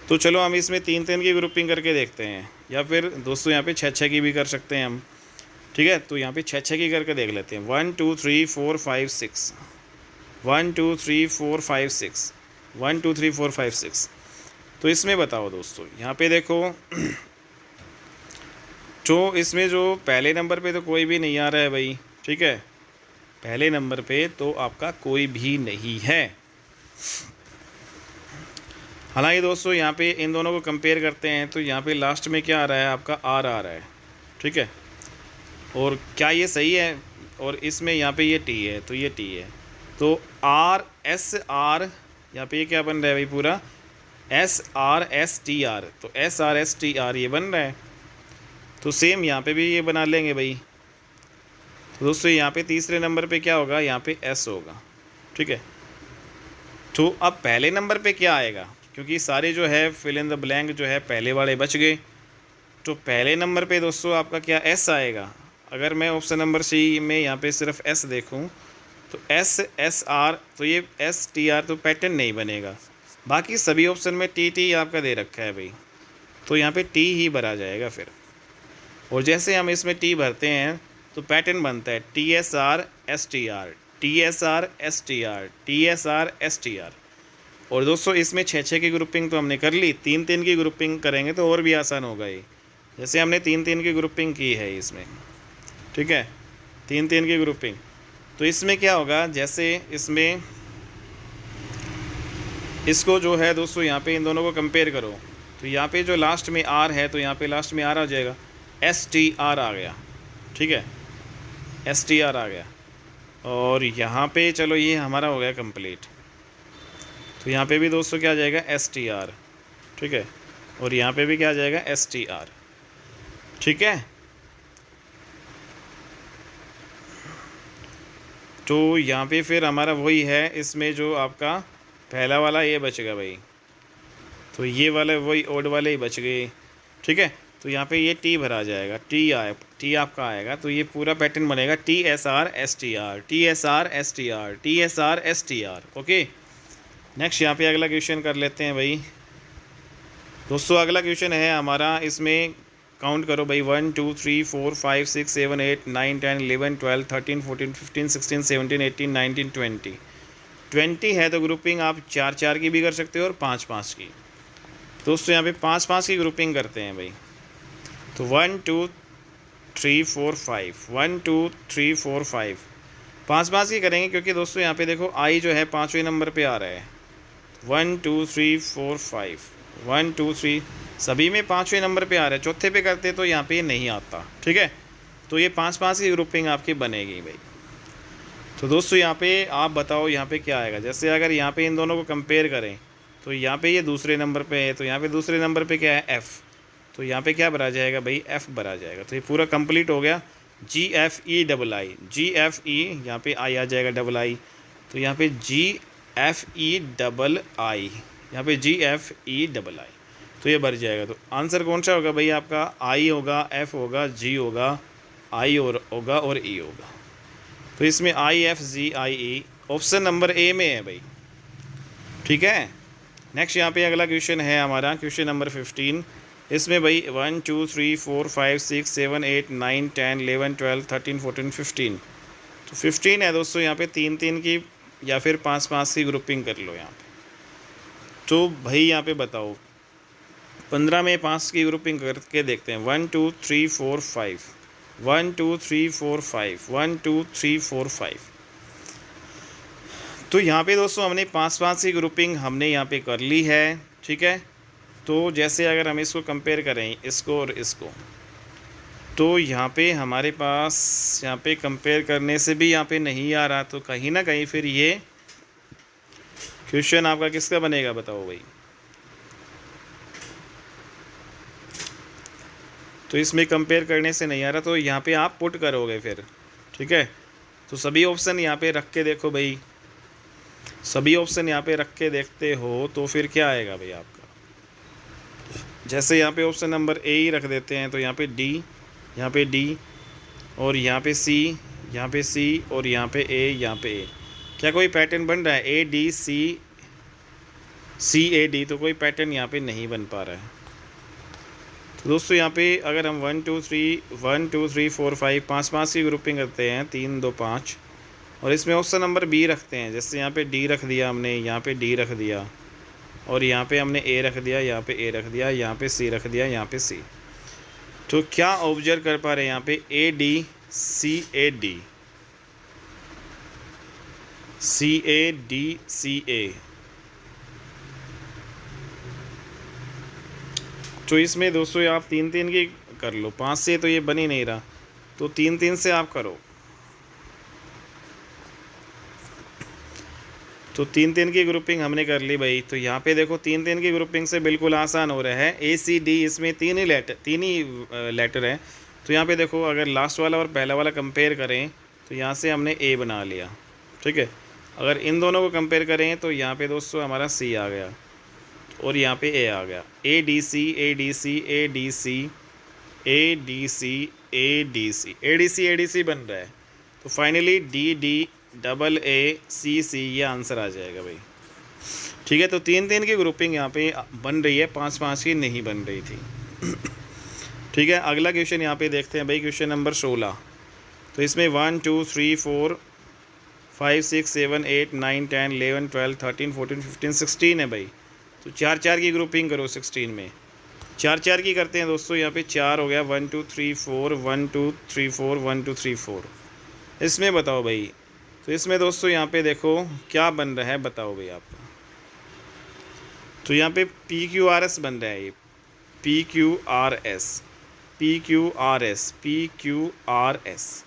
Speaker 1: तो चलो हम इसमें 3 की ग्रुपिंग करके देखते हैं, या फिर दोस्तों यहाँ पे 6 की भी कर सकते हैं हम, ठीक है। तो यहाँ पे 6 की करके देख लेते हैं, 1 2 3 4 5 6, 1 2 3 4 5 6, 1 2 3 4 5 6। तो इसमें बताओ दोस्तों, यहाँ पे देखो जो इसमें जो पहले नंबर पे तो कोई भी नहीं आ रहा है भाई, ठीक है। पहले नंबर पे तो आपका कोई भी नहीं है। हालांकि दोस्तों यहाँ पे इन दोनों को कंपेयर करते हैं तो यहाँ पे लास्ट में क्या आ रहा है, आपका आर आ रहा है, ठीक है। और क्या ये सही है, और इसमें यहाँ पे ये टी है, तो ये टी है, तो आर एस आर, यहाँ पे ये क्या बन रहा है भाई, पूरा S R S T R, तो S R S T R ये बन रहा है। तो सेम यहाँ पे भी ये बना लेंगे भाई। तो दोस्तों यहाँ पे तीसरे नंबर पे क्या होगा, यहाँ पे एस होगा, ठीक है। तो अब पहले नंबर पे क्या आएगा, क्योंकि सारे जो है फिल इन द ब्लैंक जो है पहले वाले बच गए, तो पहले नंबर पे दोस्तों आपका क्या एस आएगा। अगर मैं ऑप्शन नंबर सी में यहाँ पे सिर्फ एस देखूँ तो एस एस आर, तो ये एस टी आर तो पैटर्न नहीं बनेगा। बाकी सभी ऑप्शन में टी टी आपका दे रखा है भाई, तो यहाँ पे टी ही भरा जाएगा फिर। और जैसे हम इसमें टी भरते हैं तो पैटर्न बनता है T S R S T are, T S R S T are, T S R S T are. और दोस्तों इसमें 6-6 की ग्रुपिंग तो हमने कर ली, 3-3 की ग्रुपिंग करेंगे तो और भी आसान होगा ये। जैसे हमने 3-3 की ग्रुपिंग की है इसमें, ठीक है, 3-3 की ग्रुपिंग। तो इसमें क्या होगा, जैसे इसमें इसको जो है दोस्तों यहाँ पे इन दोनों को कंपेयर करो, तो यहाँ पे जो लास्ट में आर है तो यहाँ पे लास्ट में आर आ जाएगा, एस टी आर आ गया, ठीक है, एस टी आर आ गया। और यहाँ पे चलो ये हमारा हो गया कंप्लीट। तो यहाँ पे भी दोस्तों क्या आ जाएगा, एस टी आर, ठीक है, और यहाँ पे भी क्या आ जाएगा, एस टी आर, ठीक है। तो यहाँ पे फिर हमारा वही है, इसमें जो आपका पहला वाला ये बचेगा भाई, तो ये वाले वही ओड वाले ही बच गए, ठीक है। तो यहाँ पे ये टी भरा जाएगा, टी आपका आएगा, तो ये पूरा पैटर्न बनेगा T S R S T are, T S R S T are, T S R S T are. Okay, next यहाँ पे अगला क्वेश्चन कर लेते हैं भाई। दोस्तों अगला क्वेश्चन है हमारा, इसमें काउंट करो भाई, 1 2 3 4 5 6 7 8 9 10 11 12 13 14 15 16 17 18 19 20 है। तो ग्रुपिंग आप 4-4 की भी कर सकते हो और 5-5 की। दोस्तों यहाँ पे 5-5 की ग्रुपिंग करते हैं भाई। तो 1 2 3 4 5, 1 2 3 4 5, 5-5 की करेंगे, क्योंकि दोस्तों यहाँ पे देखो आई जो है 5वें नंबर पे आ रहा है। 1 2 3 4 5, 1 2 3 सभी में 5वें नंबर पे आ रहा है, चौथे पे करते तो यहाँ पे नहीं आता, ठीक है। तो ये 5-5 की ग्रुपिंग आपकी बनेगी भाई। तो दोस्तों यहाँ पे आप बताओ यहाँ पे क्या आएगा। जैसे अगर यहाँ पे इन दोनों को कंपेयर करें तो यहाँ पे ये दूसरे नंबर पे है, तो यहाँ पे दूसरे नंबर पे क्या है, एफ़, तो यहाँ पे क्या भरा जाएगा भाई, एफ़ भरा जाएगा। तो ये पूरा कंप्लीट हो गया, G F E double I, G F E, यहाँ पे आई आ जाएगा डबल आई, तो यहाँ पे जी एफ़ ई डबल आई, यहाँ पे जी एफ़ ई डबल आई, तो ये भर जाएगा। तो आंसर कौन सा होगा भाई आपका, आई होगा, एफ़ होगा, जी होगा, आई और होगा और ई होगा। तो इसमें I F G I E option number A में है भाई, ठीक है। नेक्स्ट यहाँ पे अगला क्वेश्चन है हमारा, क्वेश्चन नंबर 15। इसमें भाई 1 2 3 4 5 6 7 8 9 10 11 12 13 14 15, तो 15 है दोस्तों। यहाँ पे 3-3 की या फिर 5-5 की ग्रुपिंग कर लो यहाँ पे। तो भाई यहाँ पे बताओ 15 में 5 की ग्रुपिंग करके देखते हैं। 1 2 3 4 5, 1 2 3 4 5, 1 2 3 4 5। तो यहाँ पे दोस्तों हमने 5-5 की ग्रुपिंग हमने यहाँ पे कर ली है, ठीक है। तो जैसे अगर हम इसको कंपेयर करें, इसको और इसको, तो यहाँ पे हमारे पास यहाँ पे कंपेयर करने से भी यहाँ पे नहीं आ रहा, तो कहीं ना कहीं फिर ये क्वेश्चन आपका किसका बनेगा बताओ भाई। तो इसमें कंपेयर करने से नहीं आ रहा, तो यहाँ पे आप पुट करोगे फिर, ठीक है। तो सभी ऑप्शन यहाँ पे रख के देखो भाई, सभी ऑप्शन यहाँ पे रख के देखते हो तो फिर क्या आएगा भाई आपका। जैसे यहाँ पे ऑप्शन नंबर ए ही रख देते हैं, तो यहाँ पे डी, यहाँ पे डी, और यहाँ पे सी, यहाँ पे सी, और यहाँ पे ए, यहाँ पे ए। क्या कोई पैटर्न बन रहा है, ए D C, C A D, तो कोई पैटर्न यहाँ पे नहीं बन पा रहा है। तो दोस्तों यहाँ पे अगर हम 1 2 3 4 5 5-5 की ग्रुपिंग करते हैं, 3 2 5, और इसमें ऑप्शन नंबर बी रखते हैं। जैसे यहाँ पे डी रख दिया हमने, यहाँ पे डी रख दिया, और यहाँ पे हमने ए रख दिया, यहाँ पे ए रख दिया, यहाँ पे सी रख दिया, यहाँ पे सी। तो क्या ऑब्जर्व कर पा रहे हैं यहाँ पे, A D C A D, C A D C A, तो इसमें दोस्तों आप 3-3 की कर लो, 5 से तो ये बन ही नहीं रहा, तो 3-3 से आप करो। तो 3-3 की ग्रुपिंग हमने कर ली भाई। तो यहाँ पे देखो 3-3 की ग्रुपिंग से बिल्कुल आसान हो रहा है। ए सी डी इसमें तीन ही लेटर हैं। तो यहाँ पे देखो अगर लास्ट वाला और पहला वाला कंपेयर करें तो यहाँ से हमने ए बना लिया, ठीक है। अगर इन दोनों को कंपेयर करें तो यहाँ पे दोस्तों हमारा सी आ गया और यहाँ पे ए आ गया। A D C A D C A D C A D C A D C A D C A D C बन रहा है। तो finally D D double A C C ये आंसर आ जाएगा भाई, ठीक है। तो 3-3 की ग्रुपिंग यहाँ पे बन रही है, 5-5 की नहीं बन रही थी, ठीक है। अगला क्वेश्चन यहाँ पे देखते हैं भाई, क्वेश्चन नंबर 16। तो इसमें 1 2 3 4 5 6 7 8 9 10 11 12 13 14 15 16 है भाई। तो 4-4 की ग्रुपिंग करो 16 में। 4-4 की करते हैं दोस्तों। यहाँ पे 4 हो गया, 1 2 3 4 1 2 3 4 1 2 3 4। इसमें बताओ भाई। तो इसमें दोस्तों यहाँ पे देखो क्या बन रहा है, बताओ भाई आप। तो यहाँ पे पी क्यू आर एस बन रहा है, ये P Q R S P Q R S P Q R S,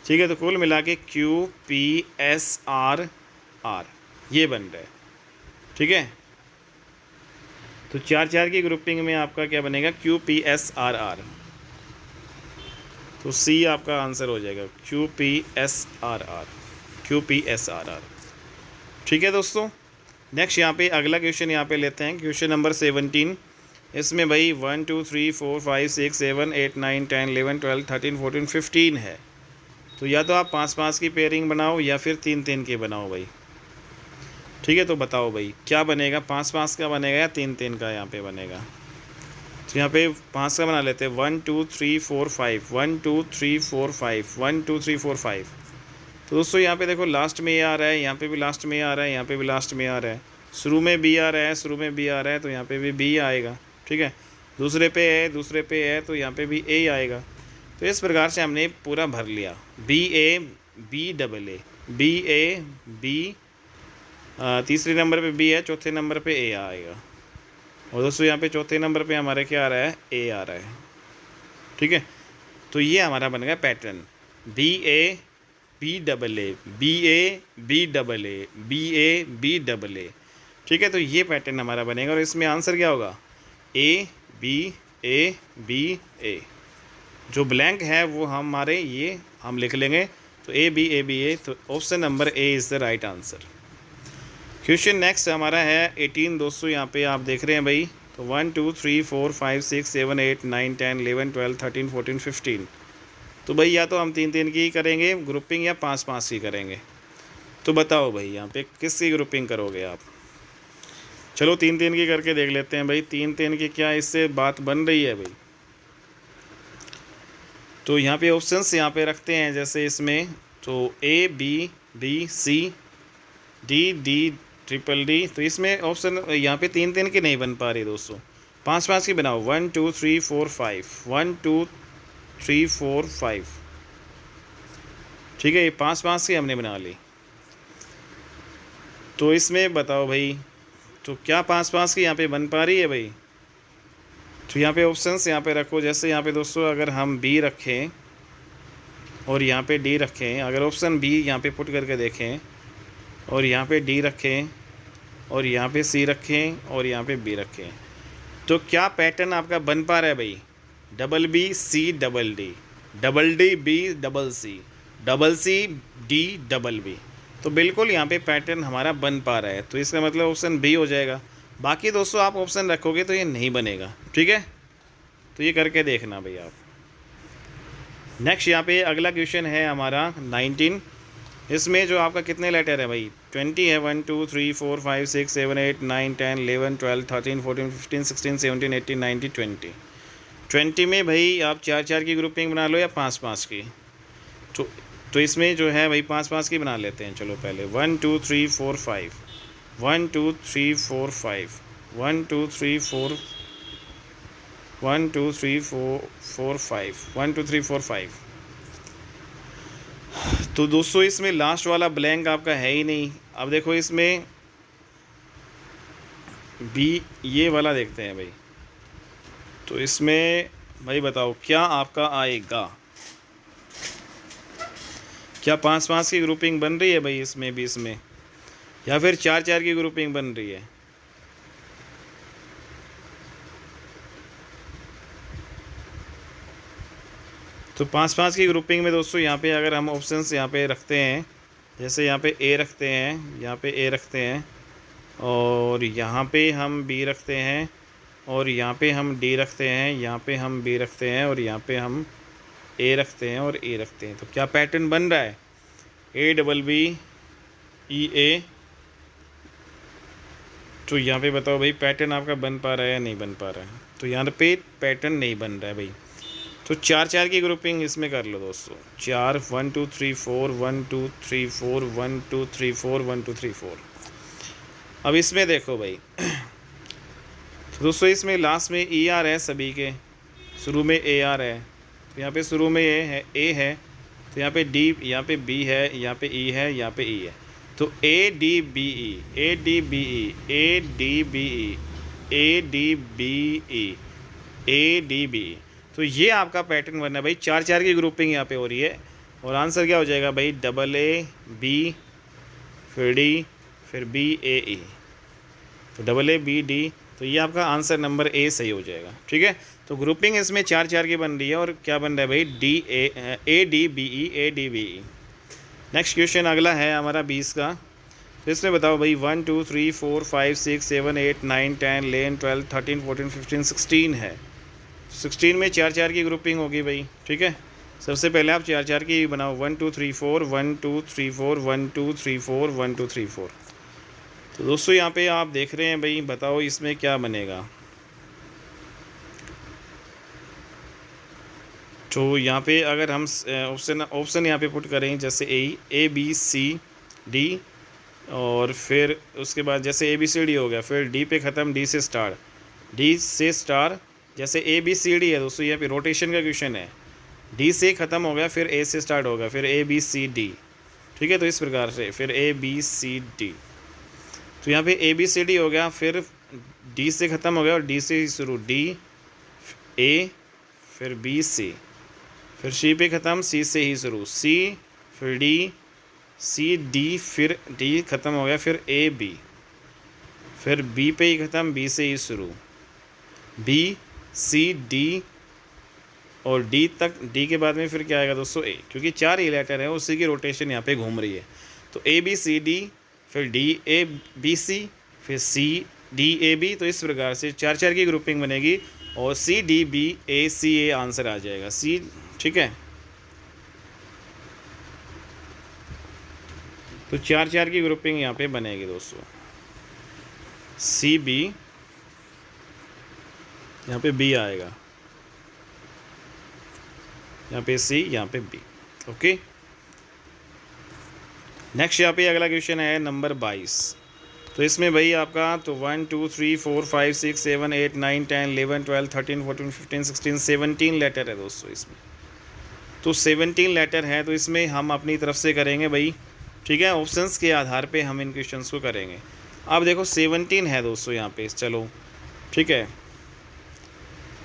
Speaker 1: ठीक है। तो कुल मिला के Q P S R R ये बन रहा है, ठीक है। तो 4-4 की ग्रुपिंग में आपका क्या बनेगा, Q P S R R. तो सी आपका आंसर हो जाएगा, Q P S R R, Q P S R R, ठीक है दोस्तों। नेक्स्ट यहाँ पे अगला क्वेश्चन यहाँ पे लेते हैं, क्वेश्चन नंबर 17। इसमें भाई 1 2 3 4 5 6 7 8 9 10 11 12 13 14 15 है। तो या तो आप 5-5 की पेयरिंग बनाओ या फिर 3-3 की बनाओ भाई, ठीक है। तो बताओ भाई क्या बनेगा, 5-5 का बनेगा या 3-3 का यहाँ पे बनेगा। तो यहाँ पे 5 का बना लेते हैं, 1 2 3 4 5 1 2 3 4 5 1 2 3 4 5। तो दोस्तों यहाँ पे देखो लास्ट में ये आ रहा है, यहाँ पे भी लास्ट में आ रहा है, यहाँ पे भी लास्ट में आ रहा है, शुरू में बी आ रहा है, शुरू में बी आ रहा है, तो यहाँ पे भी बी आएगा, ठीक है। दूसरे पे है तो यहाँ पे भी ए आएगा। तो इस प्रकार से हमने पूरा भर लिया, B A B double A B A B, तीसरे नंबर पे बी है, चौथे नंबर पे ए आएगा। और दोस्तों यहाँ पे चौथे नंबर पे हमारे क्या आ रहा है, ए आ रहा है, ठीक है। तो ये हमारा बन गया pattern, B A B double A B A B double A B A B double A, ठीक है। तो ये पैटर्न हमारा बनेगा और इसमें आंसर क्या होगा, ए बी ए। जो ब्लैंक है वो हमारे ये हम लिख लेंगे, तो ए बी ए। तो option number A is the right answer. Question next हमारा है 18 दोस्तों। यहाँ पे आप देख रहे हैं भाई, तो 1 2 3 4 5 6 7 8 9 10 11 12 13 14 15। तो भाई या तो हम 3-3 की करेंगे ग्रुपिंग या 5-5 की करेंगे। तो बताओ भाई यहाँ पे किसकी ग्रुपिंग करोगे आप। चलो 3-3 की करके देख लेते हैं भाई, 3-3 की क्या इससे बात बन रही है भाई। तो यहाँ पे ऑप्शंस यहाँ पे रखते हैं, जैसे इसमें तो A B B C D D triple D. तो इसमें ऑप्शन यहाँ पे 3-3 की नहीं बन पा रही दोस्तों, 5-5 की बनाओ, 1 2 3 4 5 1 2 3 4 5, ठीक है। ये 5-5 की हमने बना ली। तो इसमें बताओ भाई, तो क्या 5-5 की यहाँ पे बन पा रही है भाई। तो यहाँ पे ऑप्शंस यहाँ पे रखो, जैसे यहाँ पे दोस्तों अगर हम बी रखें और यहाँ पे डी रखें, अगर ऑप्शन बी यहाँ पे पुट करके देखें और यहाँ पे डी रखें और यहाँ पे सी रखें और यहाँ पे बी रखें, तो क्या पैटर्न आपका बन पा रहा है भाई, double B C double D B double C D double B. तो बिल्कुल यहाँ पे पैटर्न हमारा बन पा रहा है, तो इसका मतलब ऑप्शन बी हो जाएगा। बाकी दोस्तों आप ऑप्शन रखोगे तो ये नहीं बनेगा, ठीक है। तो ये करके देखना भाई आप। नेक्स्ट यहाँ पे अगला क्वेश्चन है हमारा 19। इसमें जो आपका कितने लेटर है भाई, 20 है, 1 2 3 4 5 6 7 8 9 10 11 12 13 14 15 16 17 18 19 20। 20 में भाई आप 4-4 की ग्रुपिंग बना लो या 5-5 की। तो इसमें जो है भाई 5-5 की बना लेते हैं। चलो पहले 1 2 3 4 5 1 2 3 4 5 1 2 3 4 1 2 3 4 5 1 2 3 4 5। तो दोस्तों इसमें लास्ट वाला ब्लैंक आपका है ही नहीं। अब देखो इसमें बी ये वाला देखते हैं भाई, तो इसमें भाई बताओ क्या आपका आएगा। क्या 5-5 की ग्रुपिंग बन रही है भाई इसमें भी, इसमें, या फिर 4-4 की ग्रुपिंग बन रही है। तो 5-5 की ग्रुपिंग में दोस्तों यहाँ पे अगर हम ऑप्शंस यहाँ पे रखते हैं, जैसे यहाँ पे ए रखते हैं, यहाँ पे ए रखते हैं, और यहाँ पे हम बी रखते हैं, और यहाँ पे हम डी रखते हैं, यहाँ पे हम बी रखते हैं, और यहाँ पे हम ए रखते हैं और ए रखते हैं, तो क्या पैटर्न बन रहा है। ए डबल बी ई ए। तो यहाँ पे बताओ भाई पैटर्न आपका बन पा रहा है या नहीं बन पा रहा है। तो यहाँ पे पैटर्न नहीं बन रहा है भाई। तो 4-4 की ग्रुपिंग इसमें कर लो दोस्तों। 4 1 2 3 4 1 2 3 4 1 2 3 4 1 2 3 4। अब इसमें देखो भाई तो दोस्तों इसमें लास्ट में ई आर है, सभी के शुरू में ए आर है। तो यहाँ पे शुरू में ए है, तो यहाँ पे डी, यहाँ पे बी है, यहाँ पे ई है, यहाँ पे ई है। तो A D B E, A D B E, A D B E, A D B E, A D B E. तो ये आपका पैटर्न बनना है भाई। 4-4 की ग्रुपिंग यहाँ पे हो रही है, और आंसर क्या हो जाएगा भाई, डबल ए बी फिर डी फिर बी ए ई। तो डबल ए बी डी, तो ये आपका आंसर नंबर ए सही हो जाएगा। ठीक है, तो ग्रुपिंग इसमें 4-4 की बन रही है, और क्या बन रहा है भाई, D A D B E, A D B E. Next question अगला है हमारा 20 का। तो इसमें बताओ भाई 1 2 3 4 5 6 7 8 9 10 11 12 13 14 15 16 है। 16 में 4-4 की ग्रुपिंग होगी भाई। ठीक है, सबसे पहले आप 4-4 की बनाओ। 1 2 3 4 1 2 3 4 1 2 3 4 1 2 3 4। तो दोस्तों यहाँ पे आप देख रहे हैं भाई, बताओ इसमें क्या बनेगा। तो यहाँ पे अगर हम ऑप्शन यहाँ पे पुट करें, जैसे ए बी सी डी, और फिर उसके बाद जैसे ए बी सी डी हो गया, फिर डी पे ख़त्म, डी से स्टार। जैसे ए बी सी डी है दोस्तों, यहाँ पे रोटेशन का क्वेश्चन है। डी से ख़त्म हो गया, फिर ए से स्टार्ट होगा, फिर ए बी सी डी। ठीक है, तो इस प्रकार से फिर ए बी सी डी। तो यहाँ पे ए बी सी डी हो गया, फिर डी से ख़त्म हो गया और डी से ही शुरू, डी ए फिर बी सी, फिर सी पे ख़त्म, सी से ही शुरू, सी फिर डी, सी डी फिर डी ख़त्म हो गया, फिर ए बी, फिर बी पे ही ख़त्म, बी से ही शुरू, बी सी डी, और डी तक, डी के बाद में फिर क्या आएगा दोस्तों, ए, क्योंकि 4 ही लेटर है, उसी की रोटेशन यहाँ पे घूम रही है। तो ए बी सी डी, फिर डी ए बी सी, फिर सी डी ए बी। तो इस प्रकार से 4-4 की ग्रुपिंग बनेगी, और C D B A C A answer आ जाएगा सी। ठीक है, तो 4-4 की ग्रुपिंग यहाँ पे बनेगी दोस्तों। सी बी, यहाँ पे बी आएगा, यहाँ पे सी, यहाँ पे बी। ओके, नेक्स्ट यहाँ पे अगला क्वेश्चन है नंबर 22। तो इसमें भाई आपका तो 1 2 3 4 5 6 7 8 9 10 11 12 13 14 15 16 17 लेटर है दोस्तों इसमें। तो 17 लेटर है, तो इसमें हम अपनी तरफ से करेंगे भाई। ठीक है, ऑप्शंस के आधार पे हम इन क्वेश्चंस को करेंगे। अब देखो 17 है दोस्तों यहाँ पे, चलो ठीक है,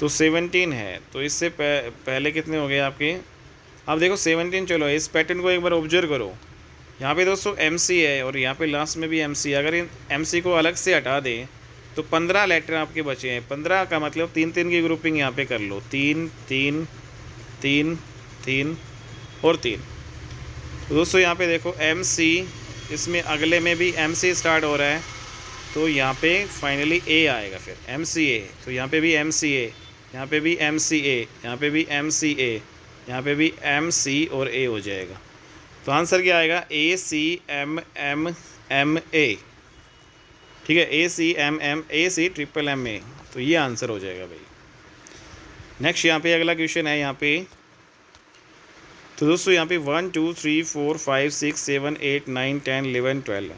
Speaker 1: तो 17 है, तो इससे पहले कितने हो गए आपके। अब देखो 17, चलो इस पैटर्न को एक बार ऑब्जर्व करो। यहाँ पे दोस्तों एम सी है, और यहाँ पे लास्ट में भी एम सी है। अगर इन एम सी को अलग से हटा दें तो 15 लेटर आपके बचे हैं। 15 का मतलब 3-3 की ग्रुपिंग यहाँ पे कर लो, 3 3 3 3 और 3। तो दोस्तों यहाँ पे देखो एम सी, इसमें अगले में भी एम सी स्टार्ट हो रहा है, तो यहाँ पे फाइनली ए आएगा, फिर एम सी ए। तो यहाँ पे भी एम सी ए, यहाँ पे भी एम सी ए, यहाँ पे भी एम सी ए, यहाँ पे भी एम सी और ए हो जाएगा। तो आंसर क्या आएगा, A C M M M A. ठीक है, A C M M A C triple M A. तो ये आंसर हो जाएगा भाई। नेक्स्ट यहाँ पे अगला क्वेश्चन है यहाँ पे। तो दोस्तों यहाँ पे 1 2 3 4 5 6 7 8 9 10 11 12।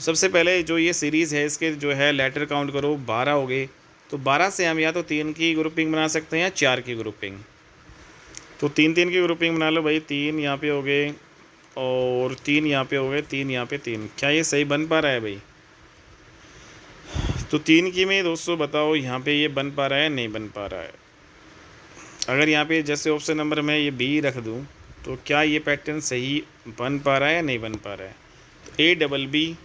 Speaker 1: सबसे पहले जो ये सीरीज़ है इसके जो है लेटर काउंट करो, 12 हो गए। तो 12 से हम या तो 3 की ग्रुपिंग बना सकते हैं या 4 की ग्रुपिंग। तो 3-3 की ग्रुपिंग बना लो भाई। 3 यहाँ पे हो गए, और 3 यहाँ पे हो गए, 3 यहाँ पे 3। क्या ये सही बन पा रहा है भाई। तो 3 की में दोस्तों बताओ यहाँ पे ये बन पा रहा है, नहीं बन पा रहा है। अगर यहाँ पे जैसे ऑप्शन नंबर में ये बी रख दूँ तो क्या ये पैटर्न सही बन पा रहा है या नहीं बन पा रहा है। तो ए डबल बी,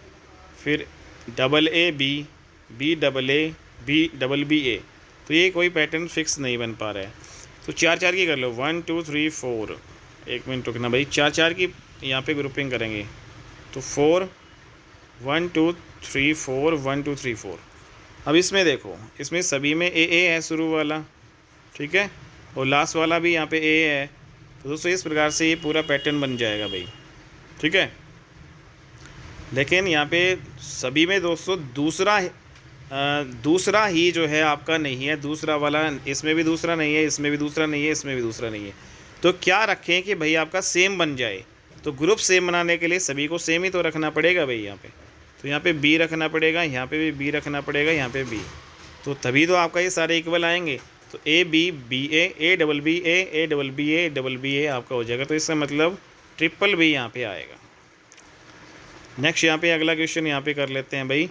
Speaker 1: फिर double A B, B double A, B double B A, तो ये कोई पैटर्न फिक्स नहीं बन पा रहा है। तो 4 की कर लो, 1 2 3 4। एक मिनट रुकना भाई, 4 की यहाँ पे ग्रुपिंग करेंगे। तो 4 1 2 3 4 1 2 3 4। अब इसमें देखो, इसमें सभी में ए है शुरू वाला, ठीक है, और लास्ट वाला भी यहाँ पे ए है। तो दोस्तों इस प्रकार से ये पूरा पैटर्न बन जाएगा भाई, ठीक है। लेकिन यहाँ पे सभी में दोस्तों दूसरा ही जो है आपका नहीं है, दूसरा वाला, इसमें भी दूसरा नहीं है, इसमें भी दूसरा नहीं है, इसमें भी दूसरा नहीं है। तो क्या रखें कि भाई आपका सेम बन जाए। तो ग्रुप सेम बनाने के लिए सभी को सेम ही तो रखना पड़ेगा भाई यहाँ पे। तो यहाँ पे बी रखना पड़ेगा, यहाँ पे भी बी रखना पड़ेगा, यहाँ पे बी, तो तभी तो आपका ये सारे इक्वल आएंगे। तो A B B A double B A double B A double B A आपका हो जाएगा। तो इसका मतलब ट्रिपल बी यहाँ पे आएगा। नेक्स्ट यहाँ पे अगला क्वेश्चन यहाँ पे कर लेते हैं भाई,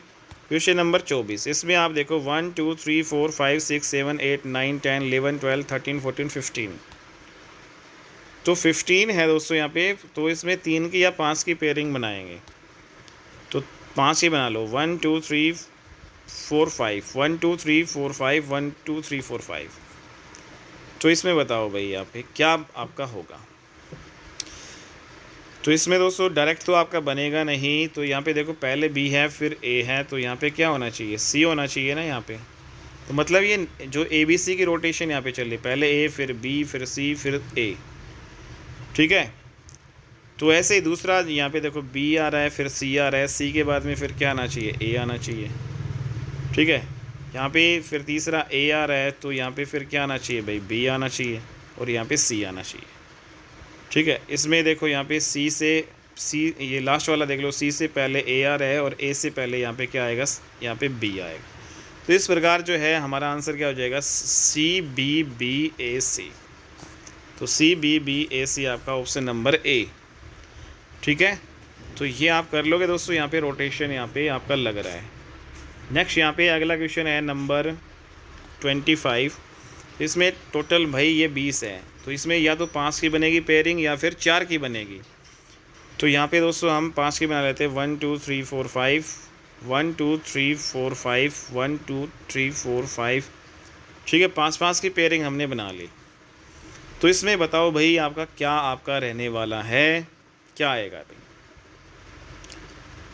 Speaker 1: क्वेश्चन नंबर 24। इसमें आप देखो 1 2 3 4 5 6 7 8 9 10 11 12 13 14 15। तो 15 है दोस्तों यहाँ पे। तो इसमें 3 की या 5 की पेयरिंग बनाएंगे। तो 5 ही बना लो, 1 2 3 4 5 1 2 3 4 5 1 2 3 4 5। तो इसमें बताओ भाई यहाँ पे क्या आपका होगा। तो इसमें दोस्तों डायरेक्ट तो आपका बनेगा नहीं। तो यहाँ पे देखो पहले बी है फिर ए है, तो यहाँ पे क्या होना चाहिए, सी होना चाहिए ना यहाँ पे। तो मतलब ये जो ए बी सी की रोटेशन यहाँ पे चल रही, पहले ए फिर बी फिर सी फिर ए, ठीक है। तो ऐसे ही दूसरा यहाँ पे देखो बी आ रहा है फिर सी आ रहा है, सी के बाद में फिर क्या आना चाहिए, ए आना चाहिए, ठीक है। यहाँ पे फिर तीसरा ए आ रहा है, तो यहाँ पे फिर क्या आना चाहिए भाई, बी आना चाहिए, और यहाँ पे सी आना चाहिए, ठीक है। इसमें देखो यहाँ पे सी से सी, ये लास्ट वाला देख लो, सी से पहले ए आ रहा है और ए से पहले यहाँ पे क्या आएगा, यहाँ पे बी आएगा। तो इस प्रकार जो है हमारा आंसर क्या हो जाएगा, सी बी बी ए सी। तो सी बी बी ए सी आपका ऑप्शन नंबर ए, ठीक है। तो ये आप कर लोगे दोस्तों, यहाँ पे रोटेशन यहाँ पे आपका लग रहा है। नेक्स्ट यहाँ पे अगला क्वेश्चन है नंबर 25। इसमें टोटल भाई ये 20 है। तो इसमें या तो 5 की बनेगी पेयरिंग या फिर 4 की बनेगी। तो यहाँ पे दोस्तों हम 5 की बना लेते हैं, 1 2 3 4 5 1 2 3 4 5 1 2 3 4 5, ठीक है। 5 की पेयरिंग हमने बना ली। तो इसमें बताओ भाई आपका क्या आपका रहने वाला है, क्या आएगा भाई।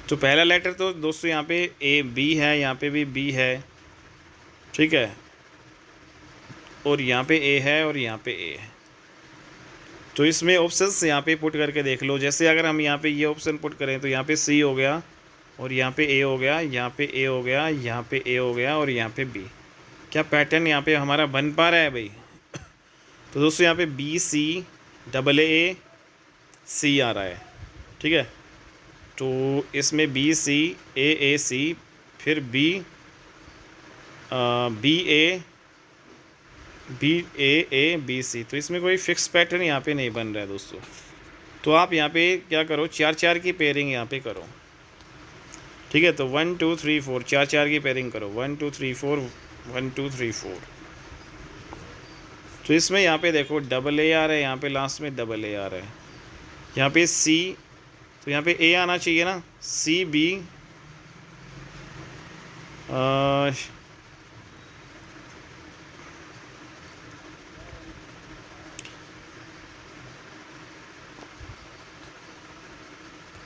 Speaker 1: तो पहला लेटर तो दोस्तों यहाँ पे ए बी है, यहाँ पे भी बी है, ठीक है, और यहाँ पे ए है और यहाँ पे ए है। तो इसमें ऑप्शंस यहाँ पे पुट करके देख लो। जैसे अगर हम यहाँ पे ये ऑप्शन पुट करें तो यहाँ पे सी हो गया, और यहाँ पे ए हो गया, यहाँ पे ए हो गया, यहाँ पे ए हो गया, और यहाँ पे बी। क्या पैटर्न यहाँ पे हमारा बन पा रहा है भाई। तो दोस्तों यहाँ पे बी सी डबल ए सी आ रहा है, ठीक है। तो इसमें बी सी ए सी, फिर B B A B C. तो इसमें कोई फिक्स पैटर्न यहाँ पे नहीं बन रहा है दोस्तों। तो आप यहाँ पे क्या करो, 4 की पेयरिंग यहाँ पे करो, ठीक है। तो 1 2 3 4 4 की पेयरिंग करो, 1 2 3 4 1 2 3 4। तो इसमें यहाँ पे देखो डबल ए आ रहा है, यहाँ पे लास्ट में डबल ए आ रहा है, यहाँ पे सी, तो यहाँ पे ए आना चाहिए ना, सी बी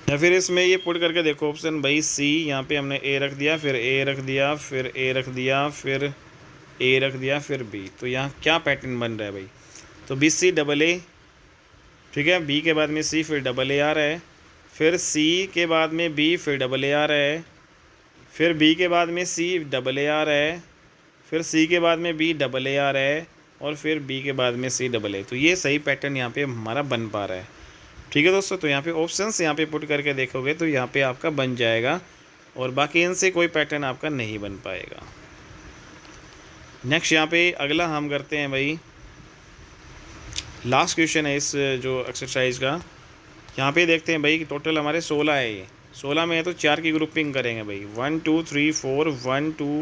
Speaker 1: या फिर इसमें ये पुट करके देखो ऑप्शन भाई सी, यहाँ पे हमने ए रख दिया, फिर ए रख दिया, फिर ए रख दिया, फिर ए रख दिया, फिर बी। तो यहाँ क्या पैटर्न बन रहा है भाई। तो बी सी डबल ए, ठीक है, बी के बाद में सी फिर डबल ए आ रहा है, फिर सी के बाद में बी फिर डबल ए आ रहा है, फिर बी के बाद में सी डबल ए आ रहा है, फिर सी के बाद में बी डबल ए आ रहा है, और फिर बी के बाद में सी डबल ए। तो ये सही पैटर्न यहाँ पे हमारा बन पा रहा है, ठीक है दोस्तों। तो यहाँ पे ऑप्शंस यहाँ पे पुट करके देखोगे तो यहाँ पे आपका बन जाएगा, और बाकी इनसे कोई पैटर्न आपका नहीं बन पाएगा। नेक्स्ट यहाँ पे अगला हम करते हैं भाई, लास्ट क्वेश्चन है इस जो एक्सरसाइज का। यहाँ पे देखते हैं भाई कि टोटल हमारे 16 है ये। 16 में है तो 4 की ग्रुपिंग करेंगे भाई, 1 2 3 4, 1 2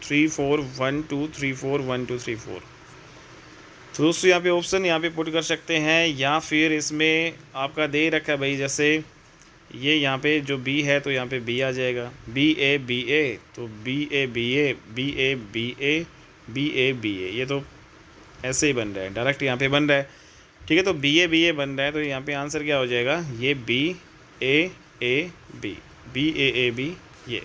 Speaker 1: 3 4, 1 2 3 4, 1 2 3 4। तो दोस्तों यहाँ पे ऑप्शन यहाँ पे पुट कर सकते हैं, या फिर इसमें आपका दे रखा है भाई, जैसे ये यहाँ पे जो बी है तो यहाँ पे बी आ जाएगा, बी ए, तो B A B A, B A B A, B A B A, ये तो ऐसे ही बन रहा है, डायरेक्ट यहाँ पे बन रहा है। ठीक है, तो बी ए बन रहा है, तो यहाँ पे आंसर क्या हो जाएगा, ये A B, B A B, ये।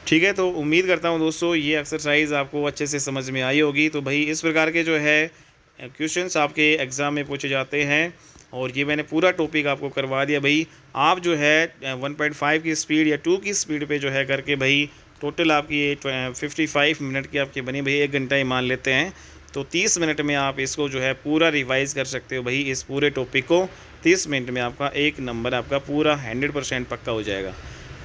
Speaker 1: ठीक है, तो उम्मीद करता हूँ दोस्तों ये एक्सरसाइज आपको अच्छे से समझ में आई होगी। तो भाई इस प्रकार के जो है क्वेश्चंस आपके एग्ज़ाम में पूछे जाते हैं, और ये मैंने पूरा टॉपिक आपको करवा दिया भाई। आप जो है 1.5 की स्पीड या 2 की स्पीड पे जो है करके भाई, टोटल आपकी ये 55 मिनट की आपकी बनी भाई, 1 घंटा ही मान लेते हैं, तो 30 मिनट में आप इसको जो है पूरा रिवाइज़ कर सकते हो भाई। इस पूरे टॉपिक को 30 मिनट में आपका 1 नंबर आपका पूरा 100% पक्का हो जाएगा।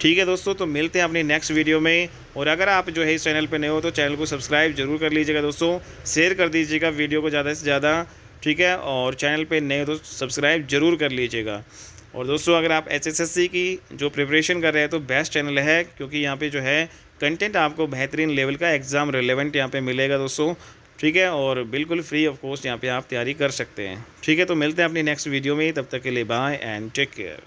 Speaker 1: ठीक है दोस्तों, तो मिलते हैं अपनी नेक्स्ट वीडियो में। और अगर आप जो है इस चैनल पर नए हो तो चैनल को सब्सक्राइब जरूर कर लीजिएगा दोस्तों, शेयर कर दीजिएगा वीडियो को ज़्यादा से ज़्यादा। ठीक है, और चैनल पे नए हो तो सब्सक्राइब जरूर कर लीजिएगा। और दोस्तों अगर आप HSSC की जो प्रिपरेशन कर रहे हैं तो बेस्ट चैनल है, क्योंकि यहाँ पे जो है कंटेंट आपको बेहतरीन लेवल का एग्ज़ाम रिलेवेंट यहाँ पे मिलेगा दोस्तों। ठीक है, और बिल्कुल फ्री ऑफ कॉस्ट यहाँ पे आप तैयारी कर सकते हैं। ठीक है, तो मिलते हैं अपनी नेक्स्ट वीडियो में, तब तक के लिए बाय एंड टेक केयर।